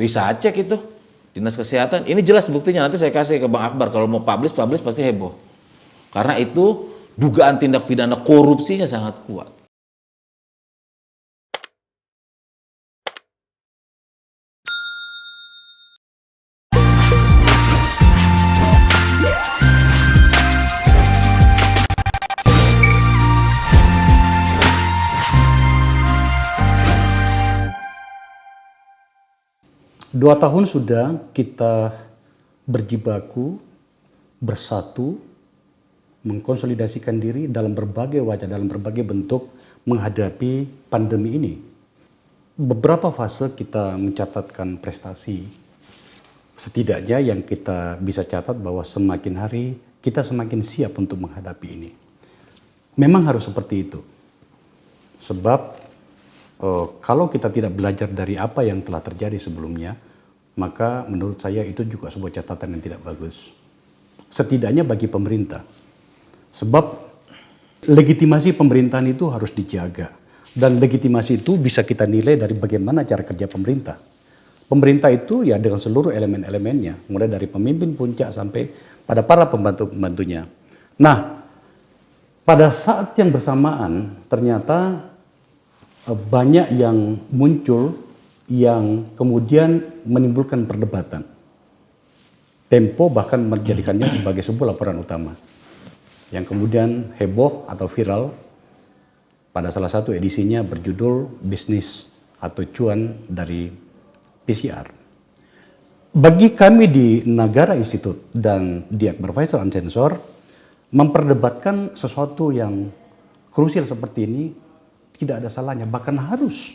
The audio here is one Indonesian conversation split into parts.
Bisa cek itu Dinas Kesehatan. Ini jelas buktinya, nanti saya kasih ke Bang Akbar. Kalau mau publish pasti heboh. Karena itu dugaan tindak pidana korupsinya sangat kuat. Dua tahun sudah kita berjibaku, bersatu, mengkonsolidasikan diri dalam berbagai wajah, dalam berbagai bentuk menghadapi pandemi ini. Beberapa fase kita mencatatkan prestasi. Setidaknya yang kita bisa catat bahwa semakin hari kita semakin siap untuk menghadapi ini. Memang harus seperti itu. Sebab kalau kita tidak belajar dari apa yang telah terjadi sebelumnya, maka menurut saya itu juga sebuah catatan yang tidak bagus. Setidaknya bagi pemerintah. Sebab legitimasi pemerintahan itu harus dijaga. Dan legitimasi itu bisa kita nilai dari bagaimana cara kerja pemerintah. Pemerintah itu ya dengan seluruh elemen-elemennya, mulai dari pemimpin puncak sampai pada para pembantu-pembantunya. Nah, pada saat yang bersamaan ternyata banyak yang muncul yang kemudian menimbulkan perdebatan. Tempo bahkan menjadikannya sebagai sebuah laporan utama yang kemudian heboh atau viral pada salah satu edisinya berjudul Bisnis atau Cuan dari PCR. Bagi kami di Nagara Institute dan di Akbar Faisal Unsensor, memperdebatkan sesuatu yang krusial seperti ini tidak ada salahnya, bahkan harus.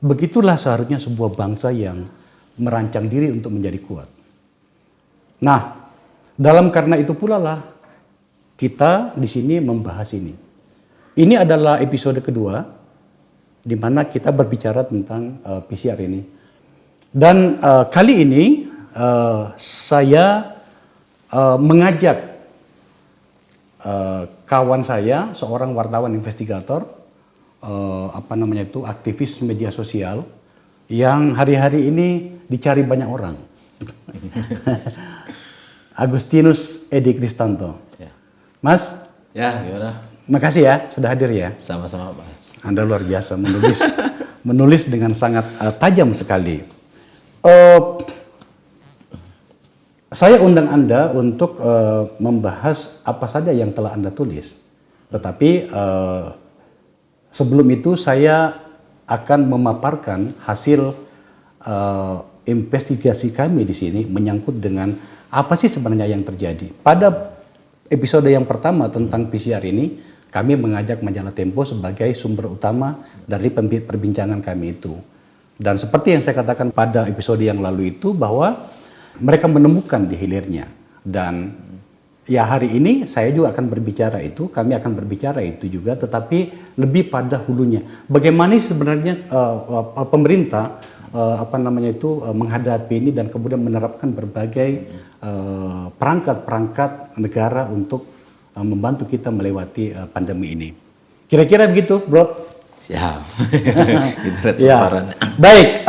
Begitulah seharusnya sebuah bangsa yang merancang diri untuk menjadi kuat. Nah, dalam karena itu pula lah kita di sini membahas ini. Ini adalah episode kedua di mana kita berbicara tentang PCR ini. Dan kali ini saya mengajak kawan saya, seorang wartawan investigator, aktivis media sosial yang hari-hari ini dicari banyak orang. Agustinus Edi Kristanto. Ya. Mas? Ya, gimana? Makasih ya sudah hadir ya. Sama-sama, Mas. Anda luar biasa menulis dengan sangat tajam sekali. Saya undang Anda untuk membahas apa saja yang telah Anda tulis. Tetapi sebelum itu saya akan memaparkan hasil investigasi kami di sini menyangkut dengan apa sih sebenarnya yang terjadi. Pada episode yang pertama tentang PCR ini, kami mengajak majalah Tempo sebagai sumber utama dari perbincangan kami itu. Dan seperti yang saya katakan pada episode yang lalu itu bahwa mereka menemukan di hilirnya. Dan ya hari ini saya juga akan berbicara itu, kami akan berbicara itu juga, tetapi lebih pada hulunya. Bagaimana sebenarnya pemerintah menghadapi ini dan kemudian menerapkan berbagai perangkat-perangkat negara untuk membantu kita melewati pandemi ini. Kira-kira begitu, Bro? Siap. Ya. Baik,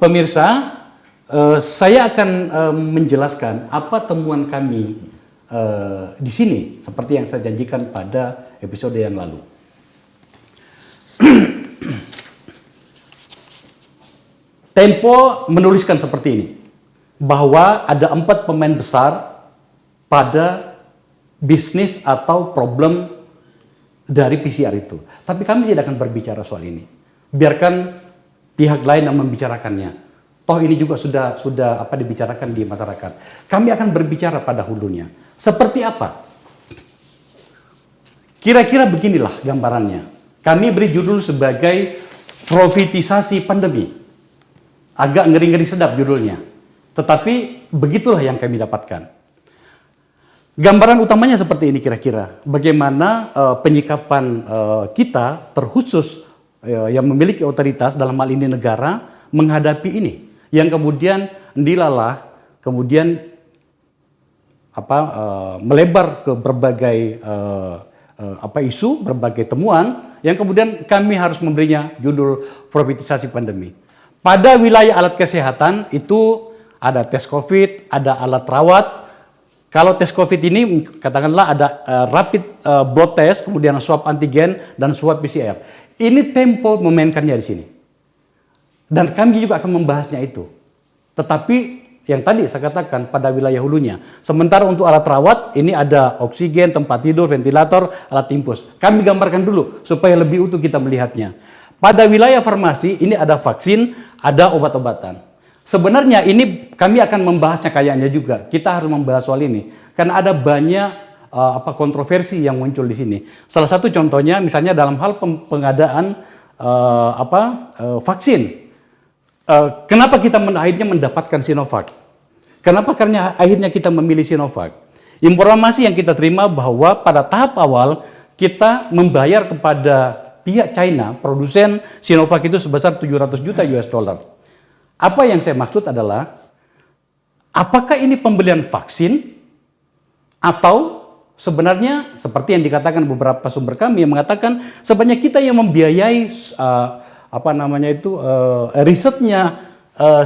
pemirsa, saya akan menjelaskan apa temuan kami di sini seperti yang saya janjikan pada episode yang lalu. Tempo menuliskan seperti ini, bahwa ada 4 pemain besar pada bisnis atau problem dari PCR itu. Tapi kami tidak akan berbicara soal ini. Biarkan pihak lain yang membicarakannya. Toh ini juga sudah dibicarakan di masyarakat. Kami akan berbicara pada hulunya. Seperti apa? Kira-kira beginilah gambarannya. Kami beri judul sebagai profetisasi pandemi. Agak ngeri-ngeri sedap judulnya. Tetapi begitulah yang kami dapatkan. Gambaran utamanya seperti ini kira-kira. Bagaimana penyikapan kita terkhusus yang memiliki otoritas dalam hal ini negara menghadapi ini. Yang kemudian dilalah kemudian melebar ke berbagai isu, berbagai temuan yang kemudian kami harus memberinya judul profetisasi pandemi. Pada wilayah alat kesehatan itu ada tes COVID, ada alat rawat. Kalau tes COVID ini katakanlah ada rapid blood test, kemudian swab antigen dan swab PCR. Ini Tempo memainkannya di sini. Dan kami juga akan membahasnya itu. Tetapi yang tadi saya katakan pada wilayah hulunya. Sementara untuk alat rawat ini ada oksigen, tempat tidur, ventilator, alat infus. Kami gambarkan dulu supaya lebih utuh kita melihatnya. Pada wilayah farmasi ini ada vaksin, ada obat-obatan. Sebenarnya ini kami akan membahasnya kayaknya juga. Kita harus membahas soal ini karena ada banyak kontroversi yang muncul di sini. Salah satu contohnya misalnya dalam hal pengadaan vaksin. Kenapa kita akhirnya mendapatkan Sinovac? Kenapa karena akhirnya kita memilih Sinovac? Informasi yang kita terima bahwa pada tahap awal kita membayar kepada pihak China, produsen Sinovac itu sebesar 700 juta US dollar. Apa yang saya maksud adalah, apakah ini pembelian vaksin atau sebenarnya seperti yang dikatakan beberapa sumber kami yang mengatakan sebenarnya kita yang membiayai risetnya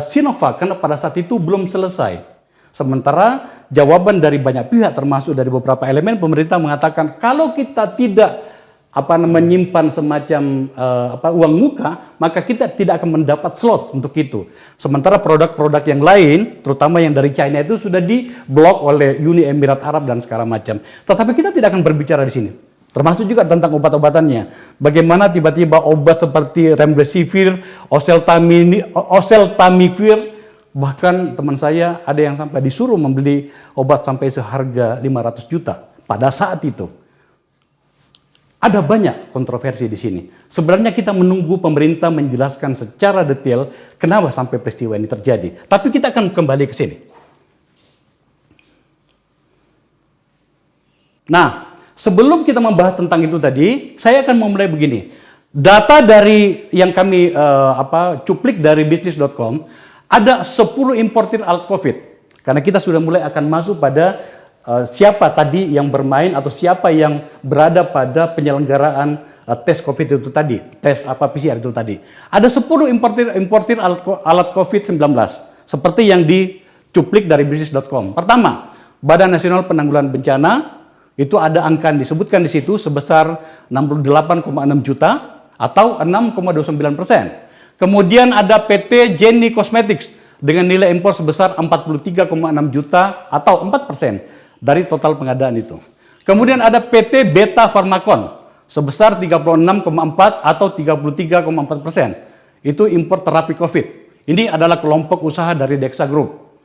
Sinovac karena pada saat itu belum selesai. Sementara jawaban dari banyak pihak termasuk dari beberapa elemen pemerintah mengatakan kalau kita tidak menyimpan semacam uang muka, maka kita tidak akan mendapat slot untuk itu. Sementara produk-produk yang lain, terutama yang dari China itu sudah diblok oleh Uni Emirat Arab dan segala macam. Tetapi kita tidak akan berbicara di sini. Termasuk juga tentang obat-obatannya. Bagaimana tiba-tiba obat seperti remdesivir, oseltamivir, bahkan teman saya ada yang sampai disuruh membeli obat sampai seharga 500 juta pada saat itu. Ada banyak kontroversi di sini. Sebenarnya kita menunggu pemerintah menjelaskan secara detail kenapa sampai peristiwa ini terjadi. Tapi kita akan kembali ke sini. Nah, sebelum kita membahas tentang itu tadi, saya akan memulai begini. Data dari yang kami cuplik dari bisnis.com, ada 10 importir alat COVID. Karena kita sudah mulai akan masuk pada siapa tadi yang bermain atau siapa yang berada pada penyelenggaraan tes COVID itu tadi, tes PCR itu tadi. Ada 10 importir alat COVID-19 seperti yang dicuplik dari bisnis.com. Pertama, Badan Nasional Penanggulangan Bencana itu ada angka yang disebutkan di situ sebesar 68,6 juta atau 6,29%. Kemudian ada PT Jenny Cosmetics dengan nilai impor sebesar 43,6 juta atau 4%. Dari total pengadaan itu. Kemudian ada PT Beta Pharmacon sebesar 36,4 atau 33,4%. Itu impor terapi COVID. Ini adalah kelompok usaha dari Dexa Group.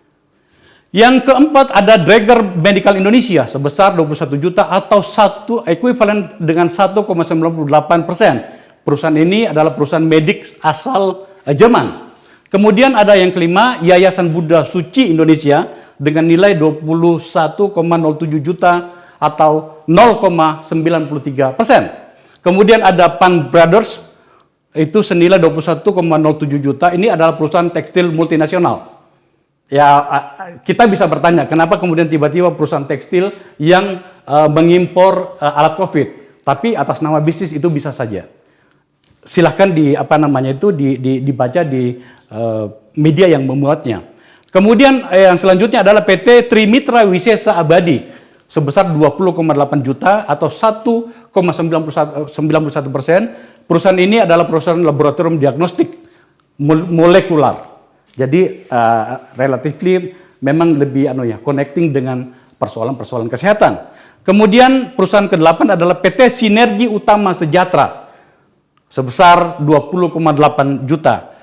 Yang keempat ada Draeger Medical Indonesia sebesar 21 juta atau ekuivalen dengan 1,98%. Perusahaan ini adalah perusahaan medik asal Jerman. Kemudian ada yang kelima, Yayasan Buddha Suci Indonesia dengan nilai 21,07 juta atau 0,93%. Kemudian ada Pan Brothers, itu senilai 21,07 juta, ini adalah perusahaan tekstil multinasional. Ya, kita bisa bertanya, kenapa kemudian tiba-tiba perusahaan tekstil yang mengimpor alat COVID, tapi atas nama bisnis itu bisa saja. Silahkan dibaca di media yang memuatnya. Kemudian yang selanjutnya adalah PT Trimitra Wisesa Abadi sebesar 20,8 juta atau 1,91%. Perusahaan ini adalah perusahaan laboratorium diagnostik molekular. Jadi relatively memang lebih connecting dengan persoalan-persoalan kesehatan. Kemudian perusahaan ke-8 adalah PT Sinergi Utama Sejahtera sebesar 20,8 juta.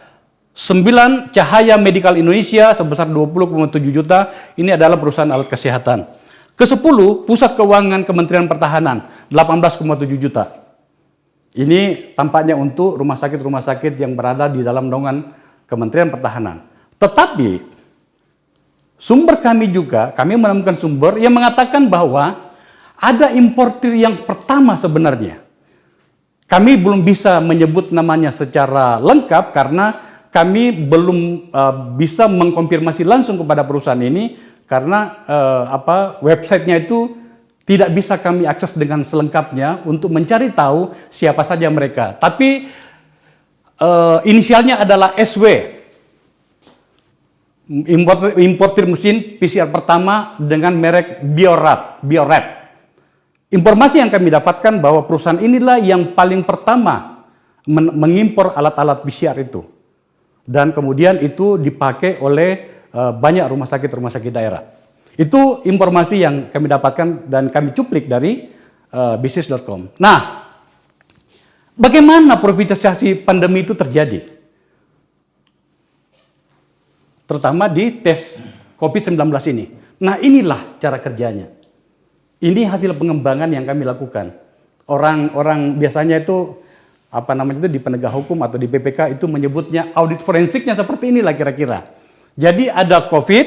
9 Cahaya Medical Indonesia sebesar 20,7 juta, ini adalah perusahaan alat kesehatan. Ke-10 Pusat Keuangan Kementerian Pertahanan 18,7 juta. Ini tampaknya untuk rumah sakit yang berada di dalam naungan Kementerian Pertahanan. Tetapi sumber kami menemukan sumber yang mengatakan bahwa ada importir yang pertama sebenarnya. Kami belum bisa menyebut namanya secara lengkap karena kami belum bisa mengkonfirmasi langsung kepada perusahaan ini karena websitenya itu tidak bisa kami akses dengan selengkapnya untuk mencari tahu siapa saja mereka. Tapi inisialnya adalah SW. importir mesin PCR pertama dengan merek Bio-Rad. Informasi yang kami dapatkan bahwa perusahaan inilah yang paling pertama mengimpor alat-alat PCR itu. Dan kemudian itu dipakai oleh banyak rumah sakit daerah. Itu informasi yang kami dapatkan dan kami cuplik dari bisnis.com. Nah, bagaimana privatisasi pandemi itu terjadi? Terutama di tes COVID-19 ini. Nah, inilah cara kerjanya. Ini hasil pengembangan yang kami lakukan. Orang biasanya itu di penegak hukum atau di PPK itu menyebutnya audit forensiknya seperti inilah kira-kira. Jadi ada COVID,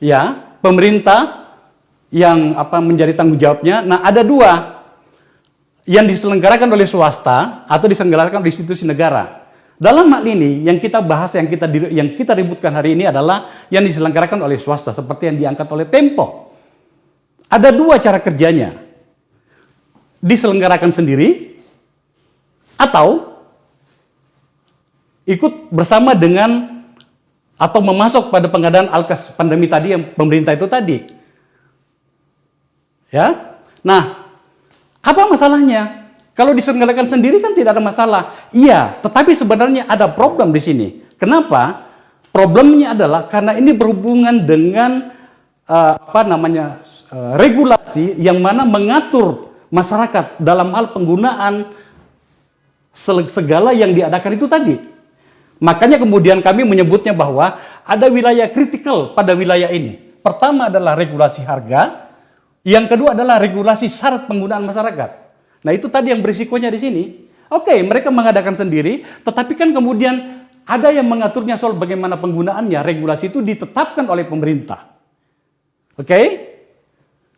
ya, pemerintah yang menjadi tanggung jawabnya. Nah, ada dua yang diselenggarakan oleh swasta atau diselenggarakan oleh institusi negara. Dalam hal ini yang kita bahas, yang kita ributkan hari ini adalah yang diselenggarakan oleh swasta seperti yang diangkat oleh Tempo. Ada dua cara kerjanya. Diselenggarakan sendiri atau ikut bersama dengan atau memasok pada pengadaan alkes pandemi tadi yang pemerintah itu tadi. Ya. Nah, apa masalahnya? Kalau diselenggarakan sendiri kan tidak ada masalah. Iya, tetapi sebenarnya ada problem di sini. Kenapa? Problemnya adalah karena ini berhubungan dengan regulasi yang mana mengatur masyarakat dalam hal penggunaan segala yang diadakan itu tadi. Makanya kemudian kami menyebutnya bahwa ada wilayah kritikal pada wilayah ini. Pertama adalah regulasi harga, yang kedua adalah regulasi syarat penggunaan masyarakat. Nah, itu tadi yang berisikonya di sini. Oke, mereka mengadakan sendiri, tetapi kan kemudian ada yang mengaturnya soal bagaimana penggunaannya. Regulasi itu ditetapkan oleh pemerintah. Oke?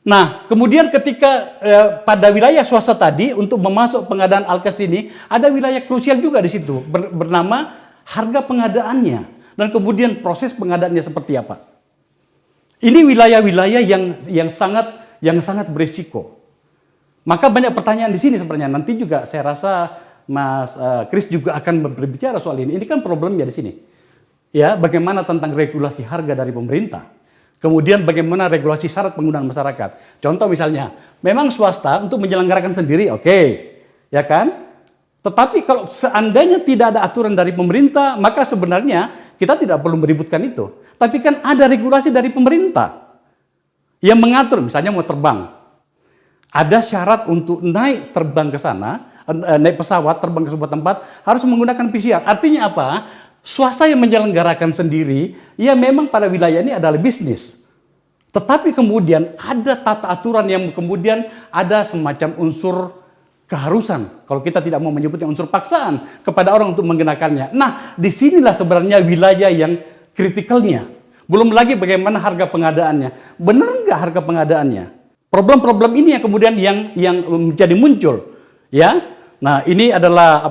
Nah, kemudian ketika pada wilayah swasta tadi untuk memasuk pengadaan alkes ini, ada wilayah krusial juga di situ bernama harga pengadaannya dan kemudian proses pengadaannya seperti apa. Ini wilayah-wilayah yang sangat berisiko. Maka banyak pertanyaan di sini sebenarnya. Nanti juga saya rasa Mas Kris juga akan berbicara soal ini. Ini kan problemnya di sini. Ya, bagaimana tentang regulasi harga dari pemerintah. Kemudian bagaimana regulasi syarat penggunaan masyarakat. Contoh misalnya, memang swasta untuk menyelenggarakan sendiri, oke. Ya kan? Tetapi kalau seandainya tidak ada aturan dari pemerintah, maka sebenarnya kita tidak perlu meributkan itu. Tapi kan ada regulasi dari pemerintah yang mengatur, misalnya mau terbang. Ada syarat untuk naik terbang ke sana, naik pesawat, terbang ke sebuah tempat, harus menggunakan PCR. Artinya apa? Swasta yang menyelenggarakan sendiri, ya memang pada wilayah ini adalah bisnis. Tetapi kemudian ada tata aturan yang kemudian ada semacam unsur keharusan. Kalau kita tidak mau menyebutnya unsur paksaan kepada orang untuk menggunakannya. Nah, disinilah sebenarnya wilayah yang kritikalnya. Belum lagi bagaimana harga pengadaannya. Benar nggak harga pengadaannya? Problem-problem ini yang kemudian yang menjadi muncul, ya. Nah, ini adalah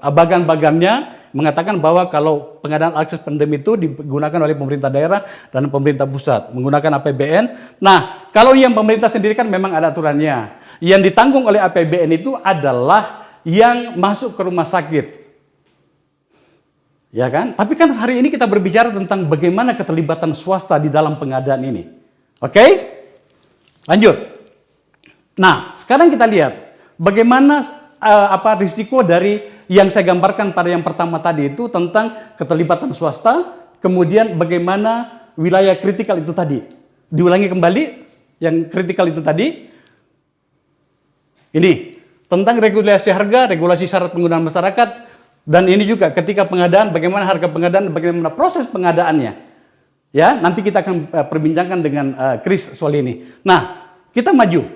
bagan-bagannya mengatakan bahwa kalau pengadaan alkes pandemi itu digunakan oleh pemerintah daerah dan pemerintah pusat menggunakan APBN. Nah, kalau yang pemerintah sendiri kan memang ada aturannya. Yang ditanggung oleh APBN itu adalah yang masuk ke rumah sakit. Ya kan? Tapi kan hari ini kita berbicara tentang bagaimana keterlibatan swasta di dalam pengadaan ini. Oke? Lanjut. Nah, sekarang kita lihat bagaimana risiko dari yang saya gambarkan pada yang pertama tadi itu tentang keterlibatan swasta, kemudian bagaimana wilayah kritikal itu tadi. Diulangi kembali yang kritikal itu tadi. Ini tentang regulasi harga, regulasi syarat penggunaan masyarakat, dan ini juga ketika pengadaan bagaimana harga pengadaan, bagaimana proses pengadaannya. Ya, nanti kita akan perbincangkan dengan Kris soal ini. Nah, kita maju.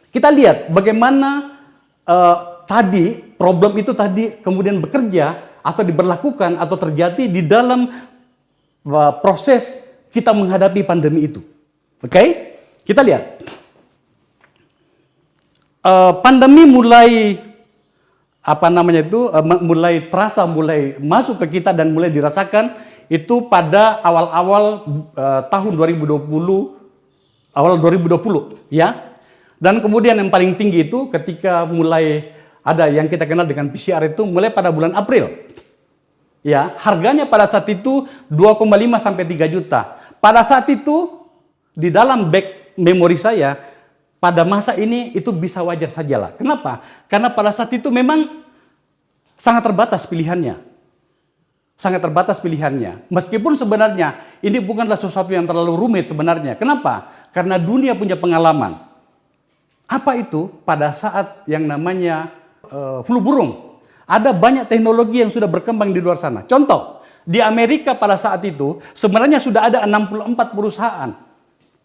Kita lihat bagaimana tadi problem itu tadi kemudian bekerja atau diberlakukan atau terjadi di dalam proses kita menghadapi pandemi itu. Oke? Kita lihat. Pandemi mulai mulai terasa, mulai masuk ke kita dan mulai dirasakan itu pada awal-awal tahun 2020, awal 2020, ya. Dan kemudian yang paling tinggi itu ketika mulai ada yang kita kenal dengan PCR itu mulai pada bulan April. Ya, harganya pada saat itu 2,5 sampai 3 juta. Pada saat itu di dalam back memori saya pada masa ini itu bisa wajar sajalah. Kenapa? Karena pada saat itu memang sangat terbatas pilihannya. Sangat terbatas pilihannya. Meskipun sebenarnya ini bukanlah sesuatu yang terlalu rumit sebenarnya. Kenapa? Karena dunia punya pengalaman. Apa itu? Pada saat yang namanya flu burung. Ada banyak teknologi yang sudah berkembang di luar sana. Contoh, di Amerika pada saat itu sebenarnya sudah ada 64 perusahaan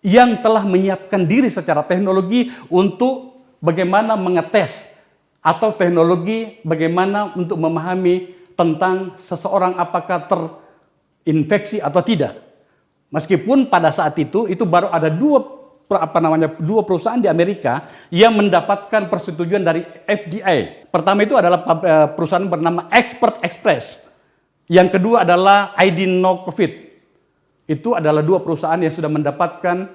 yang telah menyiapkan diri secara teknologi untuk bagaimana mengetes atau teknologi bagaimana untuk memahami tentang seseorang apakah terinfeksi atau tidak. Meskipun pada saat itu baru ada dua perusahaan di Amerika yang mendapatkan persetujuan dari FDA. Pertama itu adalah perusahaan bernama Expert Express. Yang kedua adalah ID No COVID. Itu adalah dua perusahaan yang sudah mendapatkan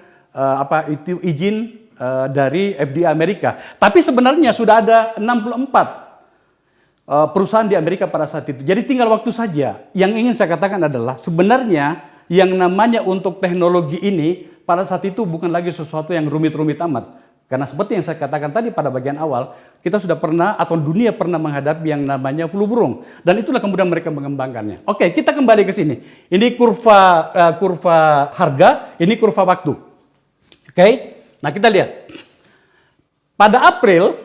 izin dari FDA Amerika. Tapi sebenarnya sudah ada 64 perusahaan di Amerika pada saat itu. Jadi tinggal waktu saja. Yang ingin saya katakan adalah sebenarnya yang namanya untuk teknologi ini pada saat itu bukan lagi sesuatu yang rumit-rumit amat. Karena seperti yang saya katakan tadi pada bagian awal, kita sudah pernah atau dunia pernah menghadapi yang namanya flu burung. Dan itulah kemudian mereka mengembangkannya. Oke, kita kembali ke sini. Ini kurva harga, ini kurva waktu. Oke, nah kita lihat. Pada April,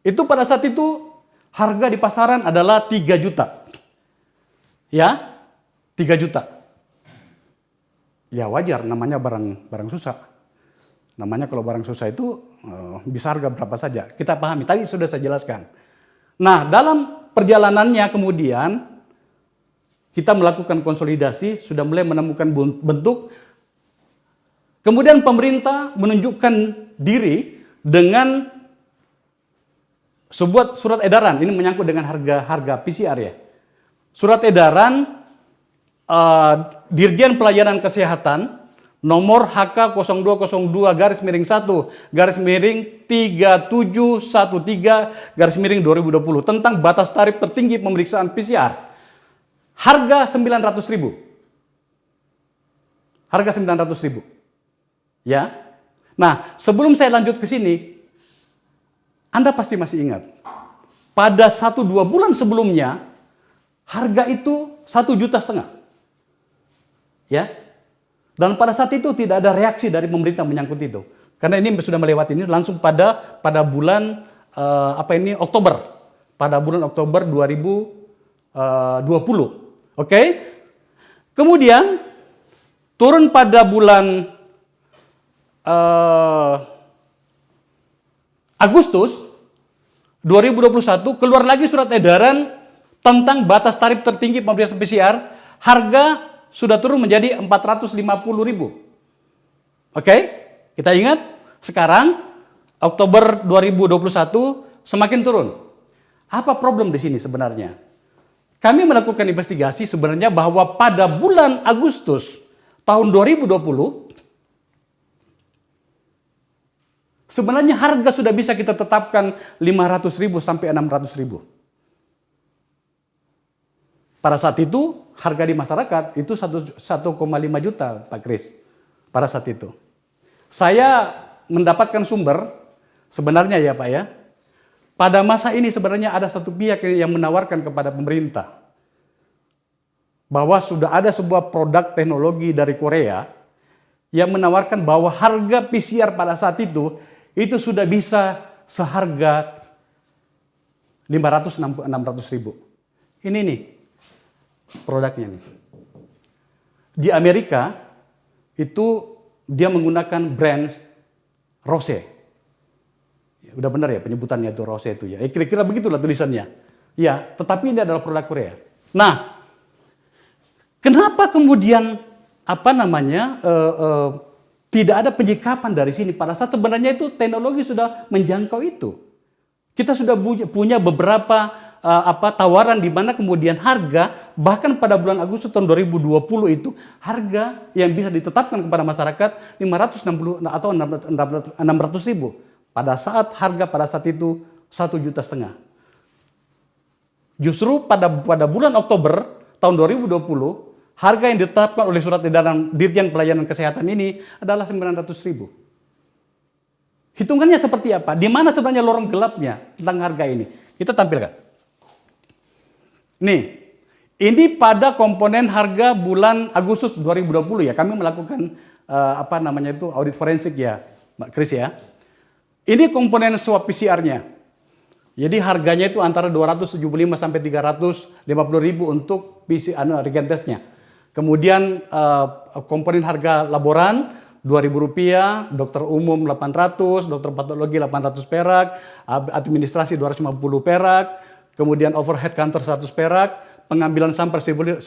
itu pada saat itu harga di pasaran adalah 3 juta. Ya, 3 juta. Ya wajar, namanya barang susah. Namanya kalau barang susah itu bisa harga berapa saja. Kita pahami, tadi sudah saya jelaskan. Nah, dalam perjalanannya kemudian kita melakukan konsolidasi, sudah mulai menemukan bentuk. Kemudian pemerintah menunjukkan diri dengan sebuah surat edaran. Ini menyangkut dengan harga PCR ya. Surat edaran Dirjen Pelayanan Kesehatan nomor HK0202-1-3713-2020 tentang batas tarif tertinggi pemeriksaan PCR. Harga 900.000. Harga 900.000. Ya. Nah, sebelum saya lanjut ke sini, Anda pasti masih ingat. Pada 1-2 bulan sebelumnya, harga itu 1,5 juta. Ya. Dan pada saat itu tidak ada reaksi dari pemerintah menyangkut itu. Karena ini sudah melewati ini langsung pada bulan Oktober. Pada bulan Oktober 2020. Oke. Kemudian turun pada bulan Agustus 2021 keluar lagi surat edaran tentang batas tarif tertinggi pemeriksaan PCR. Harga sudah turun menjadi 450.000. Oke? Kita ingat sekarang Oktober 2021 semakin turun. Apa problem di sini sebenarnya? Kami melakukan investigasi sebenarnya bahwa pada bulan Agustus tahun 2020 sebenarnya harga sudah bisa kita tetapkan 500.000 sampai 600.000. Pada saat itu harga di masyarakat itu 1,5 juta, Pak Kris. Pada saat itu. Saya mendapatkan sumber, sebenarnya ya Pak ya, pada masa ini sebenarnya ada satu pihak yang menawarkan kepada pemerintah bahwa sudah ada sebuah produk teknologi dari Korea yang menawarkan bahwa harga PCR pada saat itu sudah bisa seharga 500-600 ribu. Ini nih produknya nih. Di Amerika itu dia menggunakan brand Rose. Ya, udah benar ya penyebutannya itu Rose itu ya. Kira-kira begitulah tulisannya. Ya, tetapi ini adalah produk Korea. Nah, kenapa kemudian tidak ada penyikapan dari sini pada saat sebenarnya itu teknologi sudah menjangkau itu. Kita sudah punya beberapa tawaran di mana kemudian harga bahkan pada bulan Agustus tahun 2020 itu harga yang bisa ditetapkan kepada masyarakat 560 atau 600.000 pada saat harga pada saat itu 1,5 juta. Justru pada bulan Oktober tahun 2020, harga yang ditetapkan oleh surat edaran Dirjen Pelayanan Kesehatan ini adalah 900.000. Hitungannya seperti apa? Di mana sebenarnya lorong gelapnya tentang harga ini? Kita tampilkan. Nih, ini pada komponen harga bulan Agustus 2020 ya. Kami melakukan audit forensik ya, Mbak Kris ya. Ini komponen swab PCR-nya. Jadi harganya itu antara 275 sampai 350.000 untuk PCR regen testnya. Kemudian komponen harga laboran Rp2.000, dokter umum 800, dokter patologi 800 perak, administrasi 250 perak, kemudian overhead kantor 100 perak, pengambilan sampel 1.700.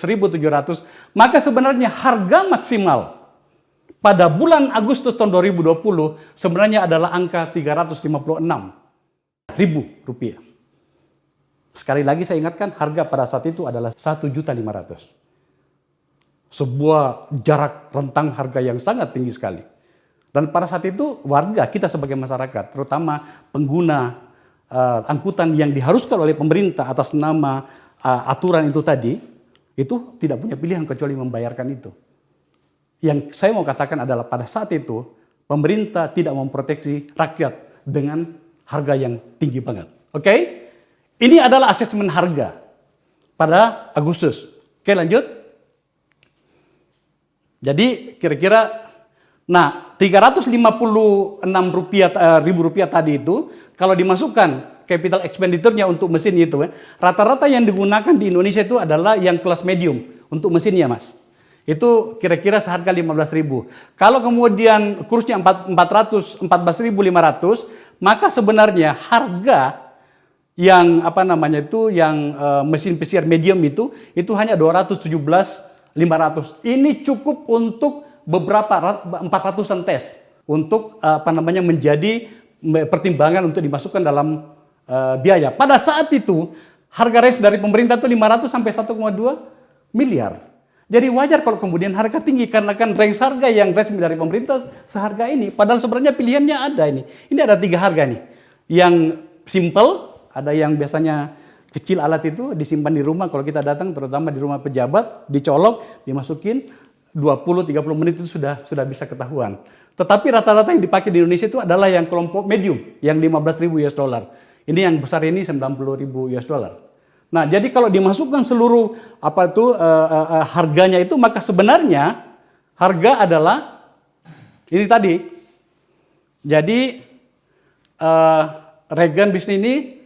Maka sebenarnya harga maksimal pada bulan Agustus tahun 2020 sebenarnya adalah angka Rp356.000. Sekali lagi saya ingatkan, harga pada saat itu adalah 1.500.000. Sebuah jarak rentang harga yang sangat tinggi sekali. Dan pada saat itu warga, kita sebagai masyarakat, terutama pengguna angkutan yang diharuskan oleh pemerintah atas nama aturan itu tadi, itu tidak punya pilihan kecuali membayarkan itu. Yang saya mau katakan adalah pada saat itu, pemerintah tidak memproteksi rakyat dengan harga yang tinggi banget. Oke? Ini adalah asesmen harga pada Agustus. Oke, lanjut. Jadi kira-kira, nah Rp356.000 tadi itu, kalau dimasukkan capital expenditure-nya untuk mesin itu, rata-rata yang digunakan di Indonesia itu adalah yang kelas medium untuk mesinnya, Mas. Itu kira-kira seharga 15.000. Kalau kemudian kursnya 14.500, maka sebenarnya harga yang mesin PCR medium itu hanya 217.500. Ini cukup untuk beberapa 400-an tes untuk menjadi pertimbangan untuk dimasukkan dalam biaya. Pada saat itu harga range dari pemerintah itu 500 sampai 1,2 miliar. Jadi wajar kalau kemudian harga tinggi karena kan range harga yang resmi dari pemerintah seharga ini. Padahal sebenarnya pilihannya ada ini. Ini ada 3 harga nih. Yang simple, ada yang biasanya kecil alat itu disimpan di rumah kalau kita datang, terutama di rumah pejabat, dicolok, dimasukin 20-30 menit itu sudah bisa ketahuan. Tetapi rata-rata yang dipakai di Indonesia itu adalah yang kelompok medium, yang 15.000 US dollar. Ini yang besar ini 90.000 US dollar. Nah, jadi kalau dimasukkan seluruh harganya itu, maka sebenarnya harga adalah ini tadi. Jadi regen bisnis ini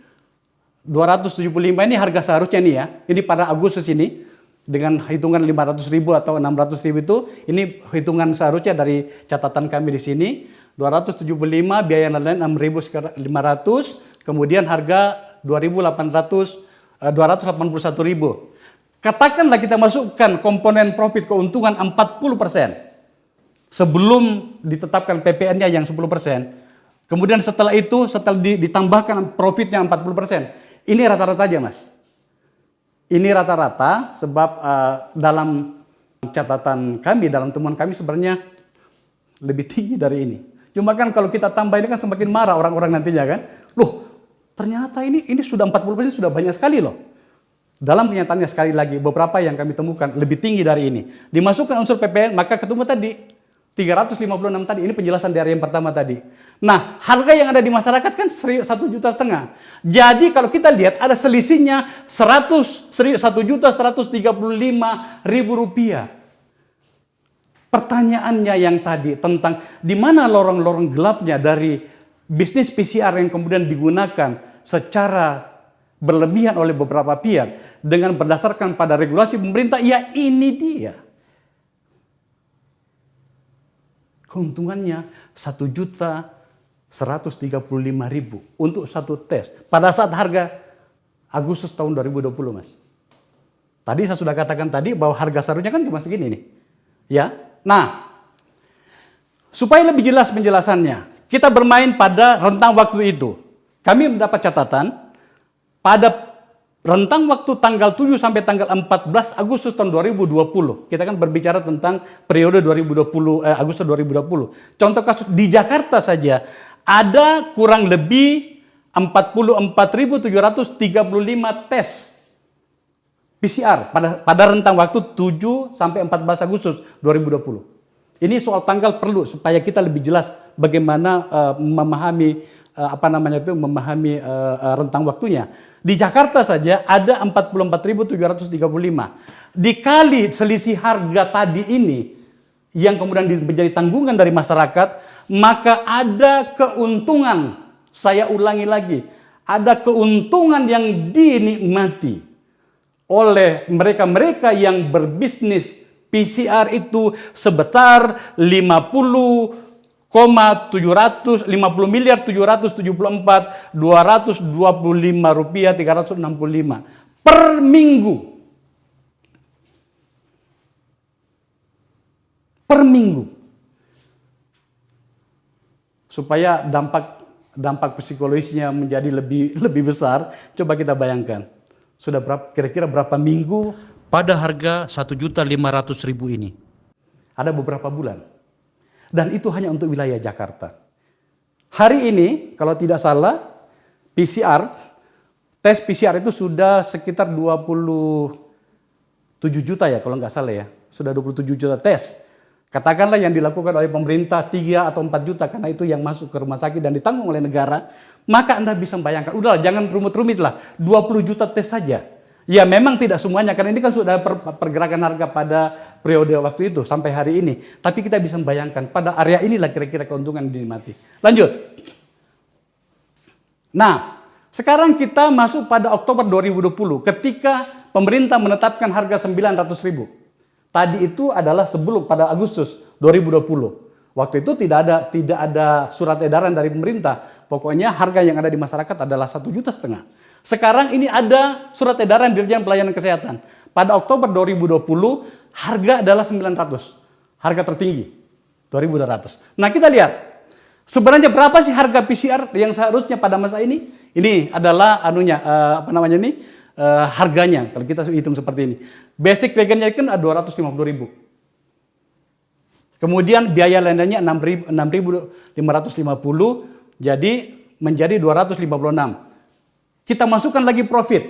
275 ini harga seharusnya nih ya. Ini pada Agustus ini dengan hitungan 500.000 atau 600.000 itu, ini hitungan seharusnya dari catatan kami di sini. 275, biaya lain 6.500, kemudian harga 281.000. Katakanlah kita masukkan komponen profit keuntungan 40% sebelum ditetapkan PPN-nya yang 10%. Kemudian setelah itu, setelah ditambahkan profitnya 40%. Ini rata-rata aja, Mas. Ini rata-rata sebab dalam catatan kami, dalam temuan kami sebenarnya lebih tinggi dari ini. Cuma kan kalau kita tambah ini kan semakin marah orang-orang nantinya kan. Loh, ternyata ini sudah 40% sudah banyak sekali loh. Dalam kenyataannya sekali lagi, beberapa yang kami temukan lebih tinggi dari ini. Dimasukkan unsur PPN, maka ketemu tadi 356 tadi, ini penjelasan dari yang pertama tadi. Nah, harga yang ada di masyarakat kan 1,5 juta. Jadi kalau kita lihat ada selisihnya 1.135.000 rupiah. Pertanyaannya yang tadi tentang di mana lorong-lorong gelapnya dari bisnis PCR yang kemudian digunakan secara berlebihan oleh beberapa pihak dengan berdasarkan pada regulasi pemerintah, ya ini dia. Keuntungannya 1.135.000 untuk satu tes pada saat harga Agustus tahun 2020, Mas. Tadi saya sudah katakan tadi bahwa harga seharusnya kan cuma segini nih. Ya. Nah, supaya lebih jelas penjelasannya, kita bermain pada rentang waktu itu. Kami mendapat catatan pada rentang waktu tanggal 7 sampai tanggal 14 Agustus tahun 2020. Kita kan berbicara tentang periode 2020 Agustus 2020. Contoh kasus di Jakarta saja ada kurang lebih 44.735 tes PCR pada rentang waktu 7 sampai 14 Agustus 2020. Ini soal tanggal perlu supaya kita lebih jelas bagaimana memahami rentang waktunya. Di Jakarta saja ada 44.735. Dikali selisih harga tadi ini yang kemudian menjadi tanggungan dari masyarakat, maka ada keuntungan. Saya ulangi lagi, ada keuntungan yang dinikmati oleh mereka-mereka yang berbisnis PCR itu sebesar 50,774 miliar 774 225 rupiah 365 per minggu. Per minggu. Supaya dampak psikologisnya menjadi lebih besar, coba kita bayangkan. Sudah kira-kira berapa minggu pada harga 1.500.000 ini? Ada beberapa bulan. Dan itu hanya untuk wilayah Jakarta. Hari ini, kalau tidak salah, tes PCR itu sudah sekitar 27 juta ya, kalau nggak salah ya. Sudah 27 juta tes. Katakanlah yang dilakukan oleh pemerintah 3 atau 4 juta, karena itu yang masuk ke rumah sakit dan ditanggung oleh negara. Maka Anda bisa membayangkan, udahlah jangan rumit-rumit lah, 20 juta tes saja. Ya memang tidak semuanya, karena ini kan sudah pergerakan harga pada periode waktu itu sampai hari ini. Tapi kita bisa membayangkan, pada area inilah kira-kira keuntungan yang dinikmati. Lanjut. Nah, sekarang kita masuk pada Oktober 2020, ketika pemerintah menetapkan harga 900.000. Tadi itu adalah sebelum pada Agustus 2020. Waktu itu tidak ada surat edaran dari pemerintah. Pokoknya harga yang ada di masyarakat adalah 1,5 juta. Sekarang ini ada surat edaran Dirjen Pelayanan Kesehatan. Pada Oktober 2020 harga adalah 900. Harga tertinggi 2.200. Nah, kita lihat sebenarnya berapa sih harga PCR yang seharusnya pada masa ini? Ini adalah harganya kalau kita hitung seperti ini. Basic reagentnya kan 250.000. Kemudian biaya lainnya 6.550, jadi menjadi 256. Kita masukkan lagi profit.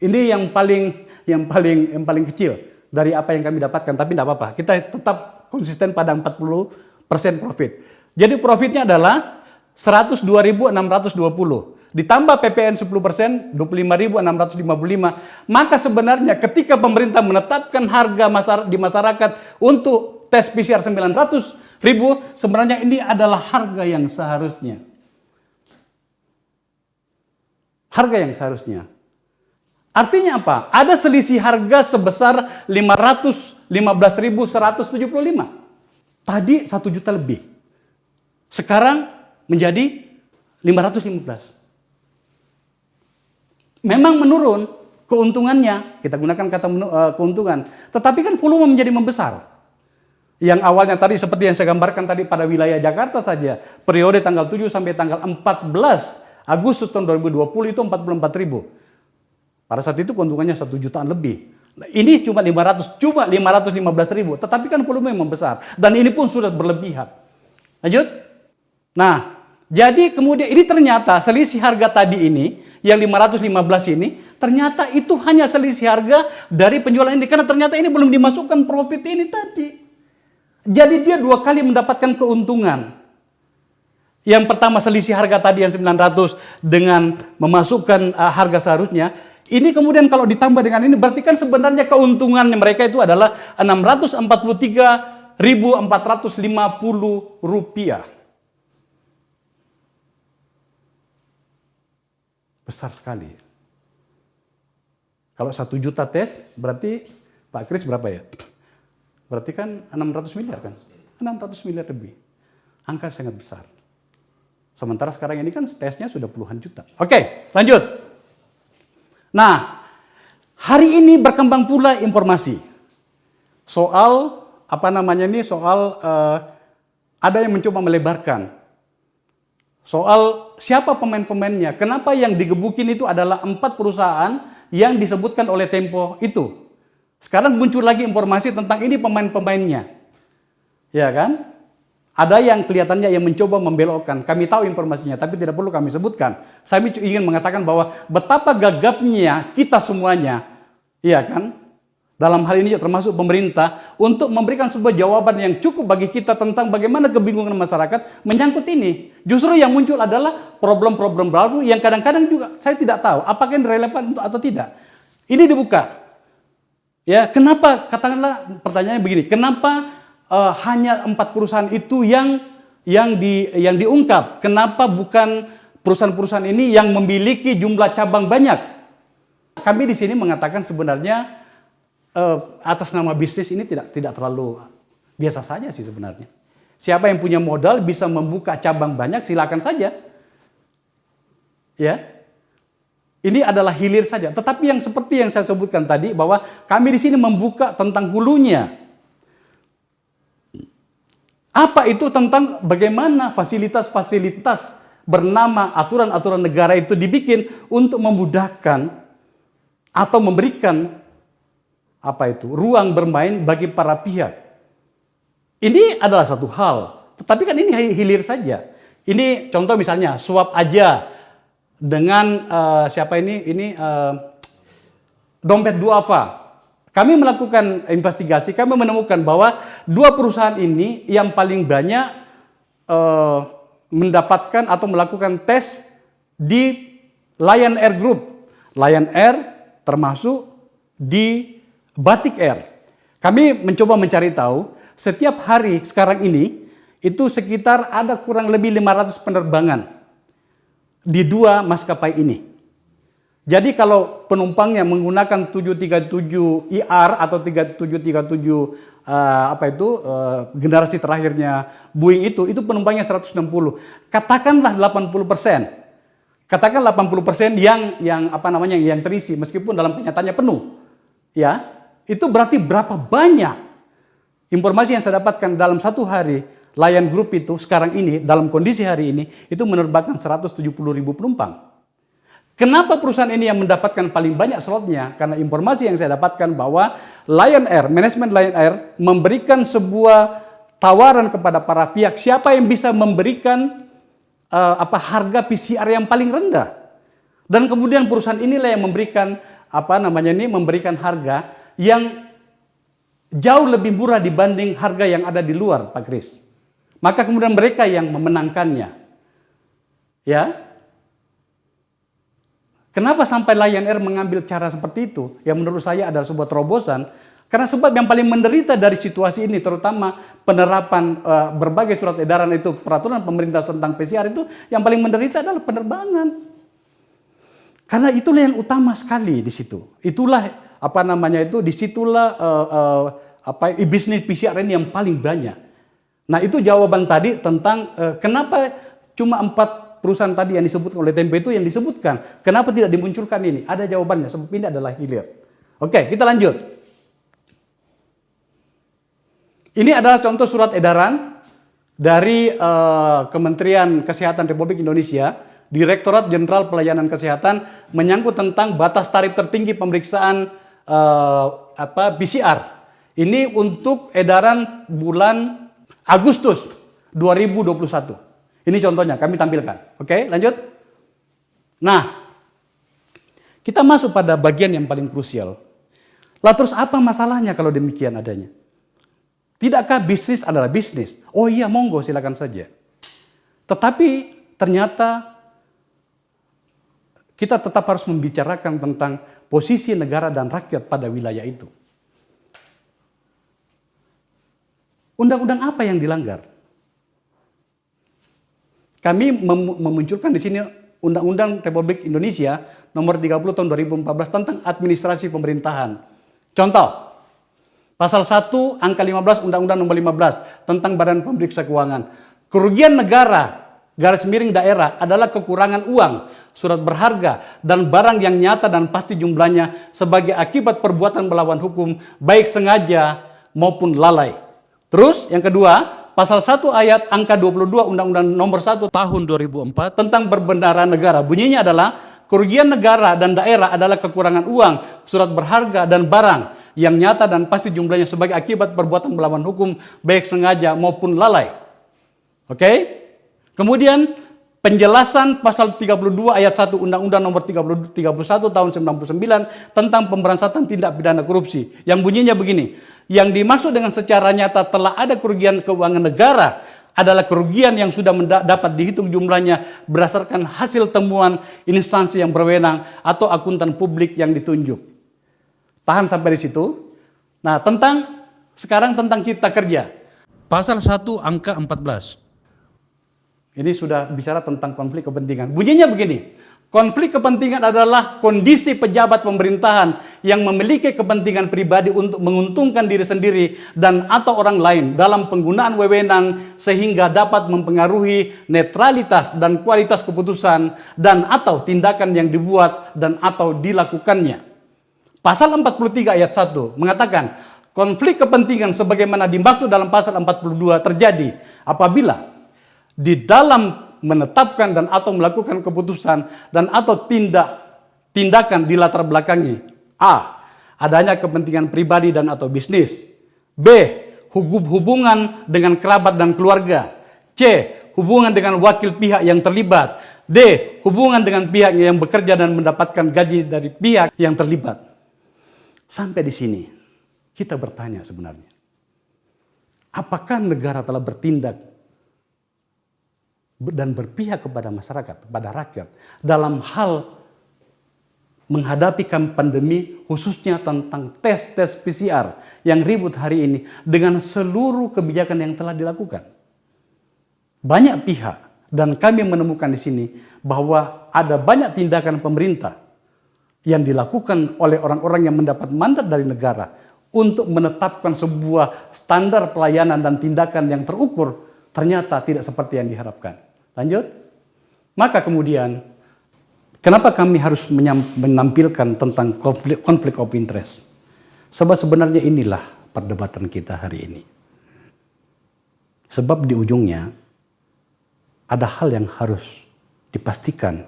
Ini yang paling kecil dari apa yang kami dapatkan, tapi tidak apa-apa. Kita tetap konsisten pada 40% profit. Jadi profitnya adalah 102.620. Ditambah PPN 10%, 25.655. Maka sebenarnya ketika pemerintah menetapkan harga di masyarakat untuk tes PCR 900.000, sebenarnya ini adalah harga yang seharusnya. Harga yang seharusnya. Artinya apa? Ada selisih harga sebesar 515.175. Tadi 1 juta lebih. Sekarang menjadi 515. Memang menurun keuntungannya, kita gunakan kata keuntungan, tetapi kan volume menjadi membesar. Yang awalnya tadi seperti yang saya gambarkan tadi pada wilayah Jakarta saja, periode tanggal 7 sampai tanggal 14 Agustus tahun 2020 itu 44.000. Pada saat itu keuntungannya 1 jutaan lebih. Nah, ini cuma 515.000, tetapi kan volume yang membesar. Dan ini pun sudah berlebihan. Lanjut. Nah, jadi kemudian ini ternyata selisih harga tadi ini, yang 515 ini, ternyata itu hanya selisih harga dari penjualan ini. Karena ternyata ini belum dimasukkan profit ini tadi. Jadi dia 2 kali mendapatkan keuntungan. Yang pertama selisih harga tadi yang 900 dengan memasukkan harga seharusnya. Ini kemudian kalau ditambah dengan ini berarti kan sebenarnya keuntungannya mereka itu adalah 643.450 rupiah. Besar sekali. Kalau 1 juta tes berarti Pak Kris berapa ya? Berarti kan 600 miliar kan? 600 miliar lebih. Angka sangat besar. Sementara sekarang ini kan tesnya sudah puluhan juta. Oke, lanjut. Nah, hari ini berkembang pula informasi soal ada yang mencoba melebarkan soal siapa pemain-pemainnya. Kenapa yang digebukin itu adalah 4 perusahaan yang disebutkan oleh Tempo itu. Sekarang muncul lagi informasi tentang ini pemain-pemainnya. Ya kan? Ada yang kelihatannya yang mencoba membelokkan. Kami tahu informasinya, tapi tidak perlu kami sebutkan. Saya ingin mengatakan bahwa betapa gagapnya kita semuanya Iya kan? Dalam hal ini termasuk pemerintah untuk memberikan sebuah jawaban yang cukup bagi kita tentang bagaimana kebingungan masyarakat menyangkut ini. Justru yang muncul adalah problem-problem baru yang kadang-kadang juga saya tidak tahu apakah ini relevan untuk atau tidak. Ini dibuka. Ya, kenapa katakanlah pertanyaannya begini, kenapa hanya 4 perusahaan itu yang diungkap? Kenapa bukan perusahaan-perusahaan ini yang memiliki jumlah cabang banyak? Kami di sini mengatakan sebenarnya atas nama bisnis ini tidak terlalu biasa saja sih sebenarnya. Siapa yang punya modal bisa membuka cabang banyak, silakan saja. Ya. Ini adalah hilir saja. Tetapi yang seperti yang saya sebutkan tadi bahwa kami di sini membuka tentang hulunya. Apa itu tentang bagaimana fasilitas-fasilitas bernama aturan-aturan negara itu dibikin untuk memudahkan atau memberikan ruang bermain bagi para pihak. Ini adalah satu hal, tetapi kan ini hilir saja. Ini contoh misalnya suap aja dengan dompet duafa. Kami melakukan investigasi, kami menemukan bahwa 2 perusahaan ini yang paling banyak mendapatkan atau melakukan tes di Lion Air Group. Lion Air termasuk di Batik Air. Kami mencoba mencari tahu, setiap hari sekarang ini, itu sekitar ada kurang lebih 500 penerbangan di 2 maskapai ini. Jadi kalau penumpangnya menggunakan 737 IR atau 737 generasi terakhirnya Boeing itu penumpangnya 160. Katakanlah 80%. Katakan 80% yang terisi meskipun dalam kenyataannya penuh. Ya. Itu berarti berapa banyak informasi yang saya dapatkan dalam satu hari Lion Group itu sekarang ini dalam kondisi hari ini itu menerbangkan 170.000 penumpang. Kenapa perusahaan ini yang mendapatkan paling banyak slotnya? Karena informasi yang saya dapatkan bahwa Lion Air, manajemen Lion Air memberikan sebuah tawaran kepada para pihak siapa yang bisa memberikan harga PCR yang paling rendah. Dan kemudian perusahaan inilah yang memberikan memberikan harga yang jauh lebih murah dibanding harga yang ada di luar, Pak Kris. Maka kemudian mereka yang memenangkannya. Ya. Kenapa sampai Lion Air mengambil cara seperti itu? Yang menurut saya adalah sebuah terobosan. Karena sebab yang paling menderita dari situasi ini, terutama penerapan berbagai surat edaran itu, peraturan pemerintah tentang PCR itu, yang paling menderita adalah penerbangan. Karena itulah yang utama sekali di situ. Itulah disitulah bisnis PCR ini yang paling banyak. Nah itu jawaban tadi tentang kenapa cuma 4 perusahaan tadi yang disebutkan oleh Tempo itu yang disebutkan. Kenapa tidak dimunculkan ini? Ada jawabannya, sebab ini adalah hilir. Oke, kita lanjut. Ini adalah contoh surat edaran dari Kementerian Kesehatan Republik Indonesia, Direktorat Jenderal Pelayanan Kesehatan menyangkut tentang batas tarif tertinggi pemeriksaan PCR. Ini untuk edaran bulan Agustus 2021. Ini contohnya kami tampilkan. Oke, lanjut. Nah, kita masuk pada bagian yang paling krusial. Lah terus apa masalahnya kalau demikian adanya? Tidakkah bisnis adalah bisnis? Oh iya, monggo silakan saja. Tetapi ternyata kita tetap harus membicarakan tentang posisi negara dan rakyat pada wilayah itu. Undang-undang apa yang dilanggar? Kami memunculkan di sini Undang-Undang Republik Indonesia Nomor 30 Tahun 2014 tentang administrasi pemerintahan. Contoh, Pasal 1 Angka 15 Undang-Undang Nomor 15 tentang Badan Pemeriksa Keuangan. Kerugian negara garis miring daerah adalah kekurangan uang, surat berharga, dan barang yang nyata dan pasti jumlahnya sebagai akibat perbuatan melawan hukum, baik sengaja maupun lalai. Terus yang kedua, Pasal 1 ayat angka 22 Undang-Undang Nomor 1 Tahun 2004 tentang perbendaharaan negara. Bunyinya adalah kerugian negara dan daerah adalah kekurangan uang, surat berharga, dan barang yang nyata dan pasti jumlahnya sebagai akibat perbuatan melawan hukum, baik sengaja maupun lalai. Oke? Kemudian penjelasan pasal 32 ayat 1 Undang-Undang nomor 31 tahun 99 tentang pemberantasan tindak pidana korupsi. Yang bunyinya begini, yang dimaksud dengan secara nyata telah ada kerugian keuangan negara adalah kerugian yang sudah dapat dihitung jumlahnya berdasarkan hasil temuan instansi yang berwenang atau akuntan publik yang ditunjuk. Tahan sampai di situ. Nah, sekarang tentang Cipta Kerja. Pasal 1 angka 14. Ini sudah bicara tentang konflik kepentingan. Bunyinya begini, konflik kepentingan adalah kondisi pejabat pemerintahan yang memiliki kepentingan pribadi untuk menguntungkan diri sendiri dan atau orang lain dalam penggunaan wewenang sehingga dapat mempengaruhi netralitas dan kualitas keputusan dan atau tindakan yang dibuat dan atau dilakukannya. Pasal 43 ayat 1 mengatakan konflik kepentingan sebagaimana dimaksud dalam pasal 42 terjadi apabila di dalam menetapkan dan atau melakukan keputusan dan atau tindakan di latar belakangi A. Adanya kepentingan pribadi dan atau bisnis. B. Hubungan dengan kerabat dan keluarga. C. Hubungan dengan wakil pihak yang terlibat. D. Hubungan dengan pihak yang bekerja dan mendapatkan gaji dari pihak yang terlibat. Sampai di sini kita bertanya sebenarnya, apakah negara telah bertindak dan berpihak kepada masyarakat, kepada rakyat dalam hal menghadapi pandemi khususnya tentang tes PCR yang ribut hari ini dengan seluruh kebijakan yang telah dilakukan? Banyak pihak dan kami menemukan di sini bahwa ada banyak tindakan pemerintah yang dilakukan oleh orang-orang yang mendapat mandat dari negara untuk menetapkan sebuah standar pelayanan dan tindakan yang terukur ternyata tidak seperti yang diharapkan. Lanjut. Maka kemudian, kenapa kami harus menampilkan tentang konflik of interest? Sebab sebenarnya inilah perdebatan kita hari ini. Sebab di ujungnya, ada hal yang harus dipastikan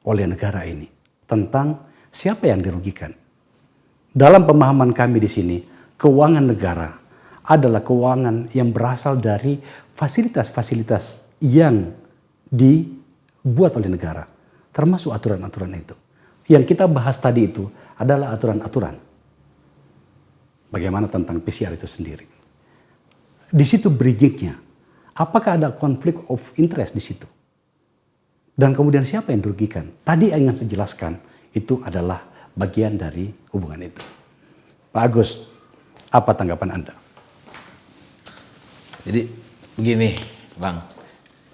oleh negara ini tentang siapa yang dirugikan. Dalam pemahaman kami di sini, keuangan negara adalah keuangan yang berasal dari fasilitas-fasilitas yang dibuat oleh negara, termasuk aturan-aturan itu. Yang kita bahas tadi itu adalah aturan-aturan. Bagaimana tentang PCR itu sendiri. Di situ bridging-nya, apakah ada konflik of interest di situ? Dan kemudian siapa yang dirugikan? Tadi yang ingin saya jelaskan, itu adalah bagian dari hubungan itu. Pak Agus, apa tanggapan Anda? Jadi begini, Bang.